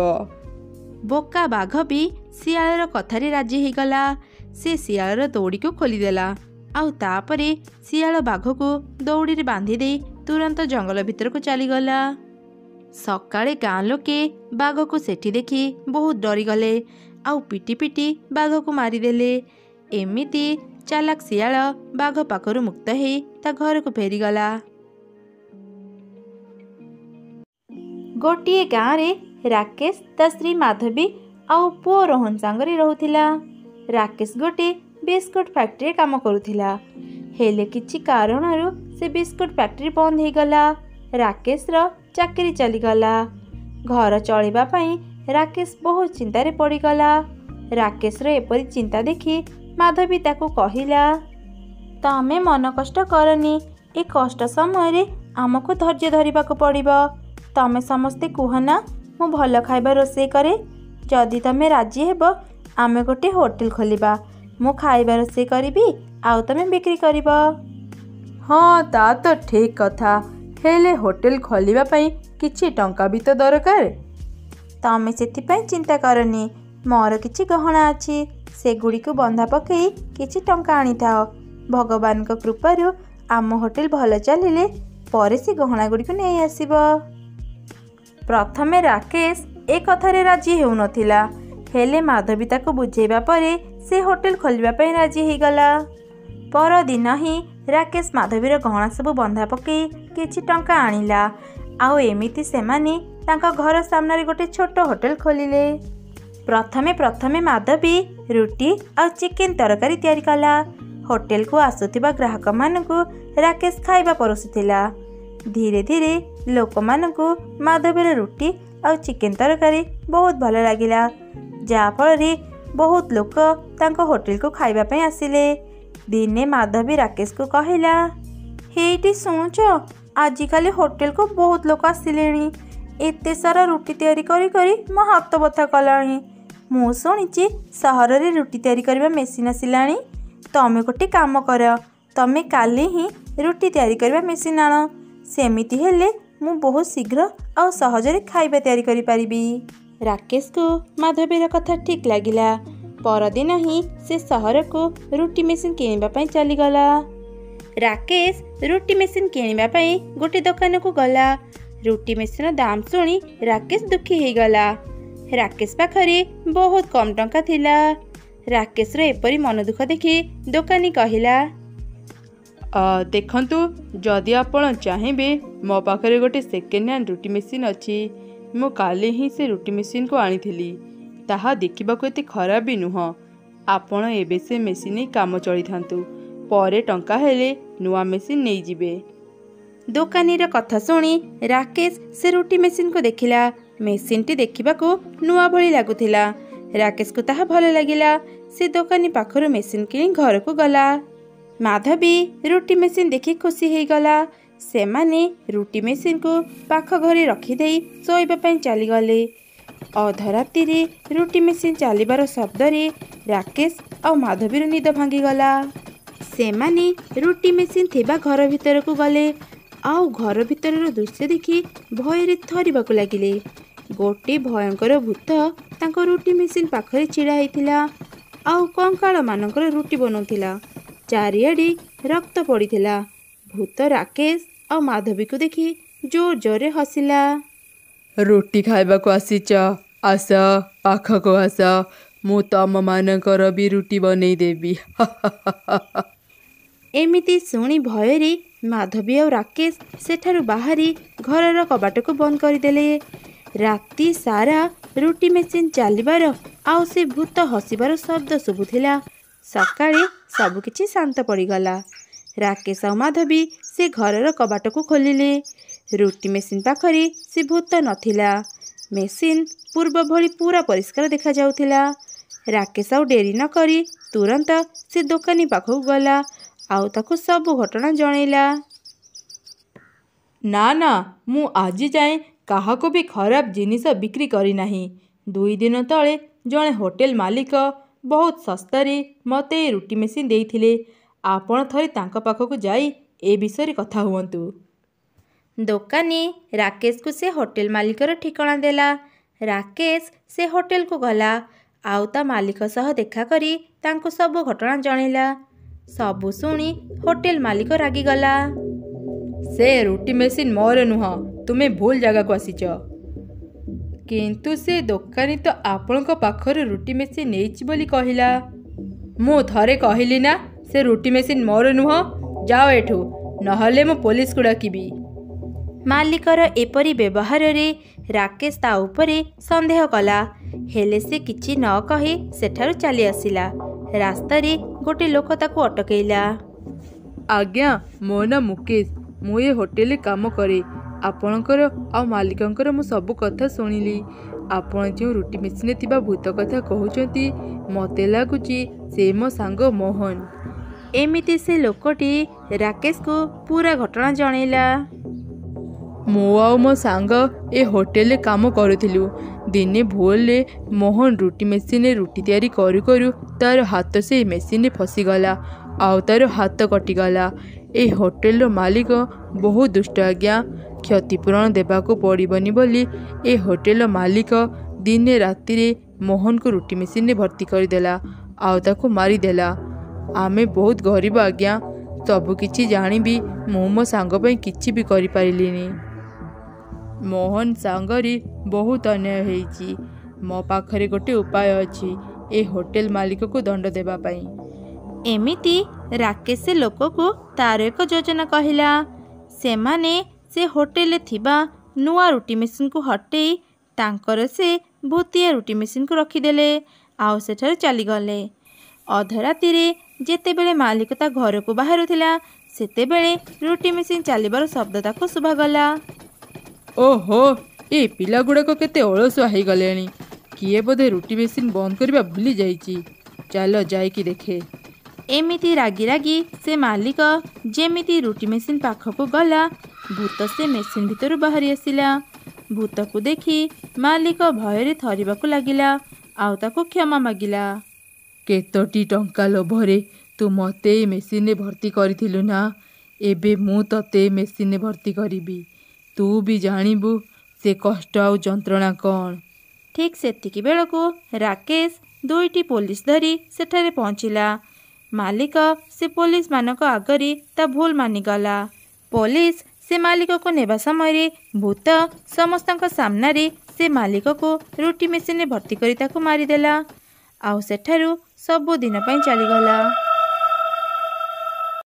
ବୋକା ବାଘ ବି ଶିଆଳର କଥାରେ ରାଜି ହେଇଗଲା। ସେ ଶିଆଳର ଦଉଡ଼ିକୁ ଖୋଲିଦେଲା ଆଉ ତାପରେ ଶିଆଳ ବାଘକୁ ଦଉଡ଼ିରେ ବାନ୍ଧି ଦେଇ ତୁରନ୍ତ ଜଙ୍ଗଲ ଭିତରକୁ ଚାଲିଗଲା। ସକାଳେ ଗାଁ ଲୋକେ ବାଘକୁ ସେଠି ଦେଖି ବହୁତ ଡରିଗଲେ ଆଉ ପିଟି ପିଟି ବାଘକୁ ମାରିଦେଲେ। ଏମିତି ଚାଲାକ ଶିଆଳ ବାଘ ପାଖରୁ ମୁକ୍ତ ହେଇ ତା ଘରକୁ ଫେରିଗଲା। ଗୋଟିଏ ଗାଁରେ ରାକେଶ ତା ସ୍ତ୍ରୀ ମାଧବୀ ଆଉ ପୁଅ ରୋହନ ସାଙ୍ଗରେ ରହୁଥିଲା। ରାକେଶ ଗୋଟେ ବିସ୍କୁଟ ଫ୍ୟାକ୍ଟ୍ରିରେ କାମ କରୁଥିଲା, ହେଲେ କିଛି କାରଣରୁ ସେ ବିସ୍କୁଟ ଫ୍ୟାକ୍ଟ୍ରି ବନ୍ଦ ହେଇଗଲା। ରାକେଶର ଚାକିରି ଚାଲିଗଲା। ଘର ଚଳିବା ପାଇଁ ରାକେଶ ବହୁତ ଚିନ୍ତାରେ ପଡ଼ିଗଲା। ରାକେଶର ଏପରି ଚିନ୍ତା ଦେଖି ମାଧବୀ ତାକୁ କହିଲା, ତମେ ମନ କଷ୍ଟ କରନି, ଏ କଷ୍ଟ ସମୟରେ ଆମକୁ ଧୈର୍ଯ୍ୟ ଧରିବାକୁ ପଡ଼ିବ। ତମେ ସମସ୍ତେ କୁହ ନା ମୁଁ ଭଲ ଖାଇବା ରୋଷେଇ କରେ। ଯଦି ତମେ ରାଜି ହେବ ଆମେ ଗୋଟେ ହୋଟେଲ ଖୋଲିବା। ମୁଁ ଖାଇବା ରୋଷେଇ କରିବି ଆଉ ତମେ ବିକ୍ରି କରିବ। ହଁ, ତା ତ ଠିକ୍ କଥା, ହେଲେ ହୋଟେଲ ଖୋଲିବା ପାଇଁ କିଛି ଟଙ୍କା ବି ତ ଦରକାର। ତମେ ସେଥିପାଇଁ ଚିନ୍ତା କରନି, ମୋର କିଛି ଗହଣା ଅଛି, ସେଗୁଡ଼ିକୁ ବନ୍ଧା ପକାଇ କିଛି ଟଙ୍କା ଆଣିଥାଅ। ଭଗବାନଙ୍କ କୃପାରୁ ଆମ ହୋଟେଲ ଭଲ ଚାଲିଲେ ପରେ ସେ ଗହଣା ଗୁଡ଼ିକୁ ନେଇ ଆସିବ। ପ୍ରଥମେ ରାକେଶ ଏ କଥାରେ ରାଜି ହେଉନଥିଲା, ହେଲେ ମାଧବୀ ତାକୁ ବୁଝେଇବା ପରେ ସେ ହୋଟେଲ ଖୋଲିବା ପାଇଁ ରାଜି ହେଇଗଲା। ପରଦିନ ହିଁ ରାକେଶ ମାଧବୀର ଗହଣା ସବୁ ବନ୍ଧା ପକାଇ କିଛି ଟଙ୍କା ଆଣିଲା ଆଉ ଏମିତି ସେମାନେ ତାଙ୍କ ଘର ସାମ୍ନାରେ ଗୋଟେ ଛୋଟ ହୋଟେଲ ଖୋଲିଲେ। ପ୍ରଥମେ ମାଧବୀ ରୁଟି ଆଉ ଚିକେନ ତରକାରୀ ତିଆରି କଲା। ହୋଟେଲକୁ ଆସୁଥିବା ଗ୍ରାହକମାନଙ୍କୁ ରାକେଶ ଖାଇବା ପରସୁଥିଲା। ଧୀରେ ଧୀରେ ଲୋକମାନଙ୍କୁ ମାଧବୀର ରୁଟି ଆଉ ଚିକେନ ତରକାରୀ ବହୁତ ଭଲ ଲାଗିଲା, ଯାହାଫଳରେ ବହୁତ ଲୋକ ତାଙ୍କ ହୋଟେଲକୁ ଖାଇବା ପାଇଁ ଆସିଲେ। ଦିନେ ମାଧବୀ ରାକେଶକୁ କହିଲା, ହେଇଟି ଶୁଣୁଛ, ଆଜିକାଲି ହୋଟେଲକୁ ବହୁତ ଲୋକ ଆସିଲେଣି। ଏତେ ସାରା ରୁଟି ତିଆରି କରି କରି ମୋ ହାତ ବଥା କଲାଣି। ମୁଁ ଶୁଣିଛି ସହରରେ ରୁଟି ତିଆରି କରିବା ମେସିନ୍ ଆସିଲାଣି। ତମେ ଗୋଟେ କାମ କର, ତମେ କାଲି ହିଁ ରୁଟି ତିଆରି କରିବା ମେସିନ୍ ଆଣ। ସେମିତି ହେଲେ ମୁଁ ବହୁତ ଶୀଘ୍ର ଆଉ ସହଜରେ ଖାଇବା ତିଆରି କରିପାରିବି। ରାକେଶକୁ ମାଧବୀର କଥା ଠିକ୍ ଲାଗିଲା। ପରଦିନ ହିଁ ସେ ସହରକୁ ରୁଟି ମେସିନ୍ କିଣିବା ପାଇଁ ଚାଲିଗଲା। ରାକେଶ ରୁଟି ମେସିନ୍ କିଣିବା ପାଇଁ ଗୋଟେ ଦୋକାନକୁ ଗଲା। ରୁଟି ମେସିନ୍ର ଦାମ ଶୁଣି ରାକେଶ ଦୁଃଖୀ ହେଇଗଲା। ରାକେଶ ପାଖରେ ବହୁତ କମ୍ ଟଙ୍କା ଥିଲା। ରାକେଶର ଏପରି ମନ ଦୁଃଖ ଦେଖି ଦୋକାନୀ କହିଲା, ଦେଖନ୍ତୁ, ଯଦି ଆପଣ ଚାହିଁବେ ମୋ ପାଖରେ ଗୋଟେ ସେକେଣ୍ଡ ହ୍ୟାଣ୍ଡ ରୁଟି ମେସିନ୍ ଅଛି। ମୁଁ କାଲି ହିଁ ସେ ରୁଟି ମେସିନ୍କୁ ଆଣିଥିଲି। ତାହା ଦେଖିବାକୁ ଏତେ ଖରାପ ବି ନୁହଁ। ଆପଣ ଏବେ ସେ ମେସିନ୍ ନେଇ କାମ ଚଳିଥାନ୍ତୁ, ପରେ ଟଙ୍କା ହେଲେ ନୂଆ ମେସିନ୍ ନେଇଯିବେ। ଦୋକାନୀର କଥା ଶୁଣି ରାକେଶ ସେ ରୁଟି ମେସିନ୍କୁ ଦେଖିଲା। ମେସିନ୍ଟି ଦେଖିବାକୁ ନୂଆ ଭଳି ଲାଗୁଥିଲା। ରାକେଶକୁ ତାହା ଭଲ ଲାଗିଲା। ସେ ଦୋକାନୀ ପାଖରୁ ମେସିନ୍ କିଣି ଘରକୁ ଗଲା। ମାଧବୀ ରୁଟି ମେସିନ୍ ଦେଖି ଖୁସି ହେଇଗଲା। ସେମାନେ ରୁଟି ମେସିନ୍କୁ ପାଖ ଘରେ ରଖିଦେଇ ଶୋଇବା ପାଇଁ ଚାଲିଗଲେ। ଅଧରାତିରେ ରୁଟି ମେସିନ୍ ଚାଲିବାର ଶବ୍ଦରେ ରାକେଶ ଆଉ ମାଧବୀର ନିଦ ଭାଙ୍ଗିଗଲା। ସେମାନେ ରୁଟି ମେସିନ୍ ଥିବା ଘର ଭିତରକୁ ଗଲେ ଆଉ ଘର ଭିତରର ଦୃଶ୍ୟ ଦେଖି ଭୟରେ ଥରିବାକୁ ଲାଗିଲେ। ଗୋଟିଏ ଭୟଙ୍କର ଭୂତ ତାଙ୍କ ରୁଟି ମେସିନ୍ ପାଖରେ ଛିଡ଼ା ହେଇଥିଲା ଆଉ କଙ୍କାଳମାନଙ୍କର ରୁଟି ବନଉଥିଲା। ଚାରିଆଡ଼େ ରକ୍ତ ପଡ଼ିଥିଲା। ଭୂତ ରାକେଶ ଆଉ ମାଧବୀକୁ ଦେଖି ଜୋର ଜୋରରେ ହସିଲା। ରୁଟି ଖାଇବାକୁ ଆସିଛ? ଆସ, ପାଖକୁ ଆସ, ମୁଁ ତମମାନଙ୍କର ବି ରୁଟି ବନେଇ ଦେବି। ଏମିତି ଶୁଣି ଭୟରେ ମାଧବୀ ଆଉ ରାକେଶ ସେଠାରୁ ବାହାରି ଘରର କବାଟକୁ ବନ୍ଦ କରିଦେଲେ। ରାତି ସାରା ରୁଟି ମେସିନ୍ ଚାଲିବାର ଆଉ ସେ ଭୂତ ହସିବାର ଶବ୍ଦ ଶୁଭୁଥିଲା। ସକାଳେ ସବୁକିଛି ଶାନ୍ତ ପଡ଼ିଗଲା। ରାକେଶ ଆଉ ମାଧବୀ ସେ ଘରର କବାଟକୁ ଖୋଲିଲେ। ରୁଟି ମେସିନ୍ ପାଖରେ ସେ ଭୂତ ନଥିଲା। ମେସିନ୍ ପୂର୍ବ ଭଳି ପୁରା ପରିଷ୍କାର ଦେଖାଯାଉଥିଲା। ରାକେଶ ଆଉ ଡେରି ନ କରି ତୁରନ୍ତ ସେ ଦୋକାନୀ ପାଖକୁ ଗଲା ଆଉ ତାକୁ ସବୁ ଘଟଣା ଜଣେଇଲା। ନା, ମୁଁ ଆଜି ଯାଏଁ କାହାକୁ ବି ଖରାପ ଜିନିଷ ବିକ୍ରି କରିନାହିଁ। 2 ଦିନ ତଳେ ଜଣେ ହୋଟେଲ ମାଲିକ ବହୁତ ଶସ୍ତାରେ ମୋତେ ଏ ରୁଟି ମେସିନ୍ ଦେଇଥିଲେ। ଆପଣ ଥରେ ତାଙ୍କ ପାଖକୁ ଯାଇ ଏ ବିଷୟରେ କଥା ହୁଅନ୍ତୁ। ଦୋକାନୀ ରାକେଶକୁ ସେ ହୋଟେଲ ମାଲିକର ଠିକଣା ଦେଲା। ରାକେଶ ସେ ହୋଟେଲକୁ ଗଲା ଆଉ ତା ମାଲିକ ସହ ଦେଖା କରି ତାଙ୍କୁ ସବୁ ଘଟଣା ଜଣେଇଲା। ସବୁ ଶୁଣି ହୋଟେଲ ମାଲିକ ରାଗିଗଲା। ସେ ରୁଟି ମେସିନ୍ ମୋର ନୁହଁ, ତୁମେ ଭୁଲ ଜାଗାକୁ ଆସିଛ। କିନ୍ତୁ ସେ ଦୋକାନୀ ତ ଆପଣଙ୍କ ପାଖରୁ ରୁଟି ମେସିନ୍ ନେଇଛି ବୋଲି କହିଲା। ମୁଁ ଥରେ କହିଲି ନା ସେ ରୁଟି ମେସିନ୍ ମୋର ନୁହଁ। ଯାଅ ଏଠୁ, ନହେଲେ ମୁଁ ପୋଲିସକୁ ଡାକିବି। ମାଲିକର ଏପରି ବ୍ୟବହାରରେ ରାକେଶ ତା ଉପରେ ସନ୍ଦେହ କଲା। ହେଲେ ସେ କିଛି ନ କହି ସେଠାରୁ ଚାଲି ଆସିଲା। ରାସ୍ତାରେ ଗୋଟେ ଲୋକ ତାକୁ ଅଟକେଇଲା। ଆଜ୍ଞା, ମୋ ନାଁ ମୁକେଶ। ମୁଁ ଏ ହୋଟେଲରେ କାମ କରେ। ଆପଣଙ୍କର ଆଉ ମାଲିକଙ୍କର ମୁଁ ସବୁ କଥା ଶୁଣିଲି। ଆପଣ ଯେଉଁ ରୁଟି ମେସିନରେ ଥିବା ଭୂତ କଥା କହୁଛନ୍ତି, ମୋତେ ଲାଗୁଛି ସେ ମୋ ସାଙ୍ଗ ମୋହନ। ଏମିତି ସେ ଲୋକଟି ରାକେଶକୁ ପୁରା ଘଟଣା ଜଣେଇଲା। ମୁଁ ଆଉ ମୋ ସାଙ୍ଗ ଏ ହୋଟେଲରେ କାମ କରୁଥିଲୁ। ଦିନେ ଭୁଲରେ ମୋହନ ରୁଟି ମେସିନରେ ରୁଟି ତିଆରି କରୁ କରୁ ତାର ହାତ ସେଇ ମେସିନରେ ଫସିଗଲା ଆଉ ତାର ହାତ କଟିଗଲା। ଏ ହୋଟେଲର ମାଲିକ ବହୁତ ଦୁଷ୍ଟ ଆଜ୍ଞା। କ୍ଷତିପୂରଣ ଦେବାକୁ ପଡ଼ିବନି ବୋଲି ଏ ହୋଟେଲର ମାଲିକ ଦିନେ ରାତିରେ ମୋହନକୁ ରୁଟି ମେସିନରେ ଭର୍ତ୍ତି କରିଦେଲା ଆଉ ତାକୁ ମାରିଦେଲା। ଆମେ ବହୁତ ଗରିବ ଆଜ୍ଞା। ସବୁ କିଛି ଜାଣିବି ମୁଁ ମୋ ସାଙ୍ଗ ପାଇଁ କିଛି ବି କରିପାରିଲିନି। ମୋହନ ସାଙ୍ଗରେ ବହୁତ ଅନ୍ୟାୟ ହେଇଛି। ମୋ ପାଖରେ ଗୋଟେ ଉପାୟ ଅଛି ଏ ହୋଟେଲ ମାଲିକକୁ ଦଣ୍ଡ ଦେବା ପାଇଁ। ଏମିତି ରାକେଶ ସେ ଲୋକକୁ ତାର ଏକ ଯୋଜନା କହିଲା। ସେମାନେ ସେ ହୋଟେଲରେ ଥିବା ନୂଆ ରୁଟି ମେସିନ୍କୁ ହଟେଇ ତାଙ୍କର ସେ ଭୂତିଆ ରୁଟି ମେସିନ୍କୁ ରଖିଦେଲେ ଆଉ ସେଠାରୁ ଚାଲିଗଲେ। ଅଧରାତିରେ ଯେତେବେଳେ ମାଲିକ ତା ଘରକୁ ବାହାରୁଥିଲା, ସେତେବେଳେ ରୁଟି ମେସିନ୍ ଚାଲିବାର ଶବ୍ଦ ତାକୁ ଶୁଭାଗଲା। ଓହୋ, ଏ ପିଲାଗୁଡ଼ାକ କେତେ ଅଳସୁଆ ହେଇଗଲେଣି। କିଏ ବୋଧେ ରୁଟି ମେସିନ୍ ବନ୍ଦ କରିବା ଭୁଲି ଯାଇଛି। ଚାଲ ଯାଇକି ଦେଖେ। ଏମିତି ରାଗି ରାଗି ସେ ମାଲିକ ଯେମିତି ରୁଟି ମେସିନ୍ ପାଖକୁ ଗଲା, ଭୂତ ସେ ମେସିନ୍ ଭିତରୁ ବାହାରି ଆସିଲା। ଭୂତକୁ ଦେଖି ମାଲିକ ଭୟରେ ଥରିବାକୁ ଲାଗିଲା ଆଉ ତାକୁ କ୍ଷମା ମାଗିଲା। କେତୋଟି ଟଙ୍କା ଲୋଭରେ ତୁ ମୋତେ ଏ ମେସିନରେ ଭର୍ତ୍ତି କରିଥିଲୁ ନା? ଏବେ ମୁଁ ତତେ ଏ ମେସିନରେ ଭର୍ତ୍ତି କରିବି। ତୁ ବି ଜାଣିବୁ ସେ କଷ୍ଟ ଆଉ ଯନ୍ତ୍ରଣା କ'ଣ। ଠିକ୍ ସେତିକି ବେଳକୁ ରାକେଶ ଦୁଇଟି ପୋଲିସ ଧରି ସେଠାରେ ପହଞ୍ଚିଲା। ମାଲିକ ସେ ପୋଲିସମାନଙ୍କ ଆଗରେ ତା ଭୁଲ ମାନିଗଲା। ପୋଲିସ ସେ ମାଲିକକୁ ନେବା ସମୟରେ ଭୂତ ସମସ୍ତଙ୍କ ସାମ୍ନାରେ ସେ ମାଲିକକୁ ରୁଟି ମେସିନରେ ଭର୍ତ୍ତି କରି ତାକୁ ମାରିଦେଲା ଆଉ ସେଠାରୁ ସବୁଦିନ ପାଇଁ ଚାଲିଗଲା।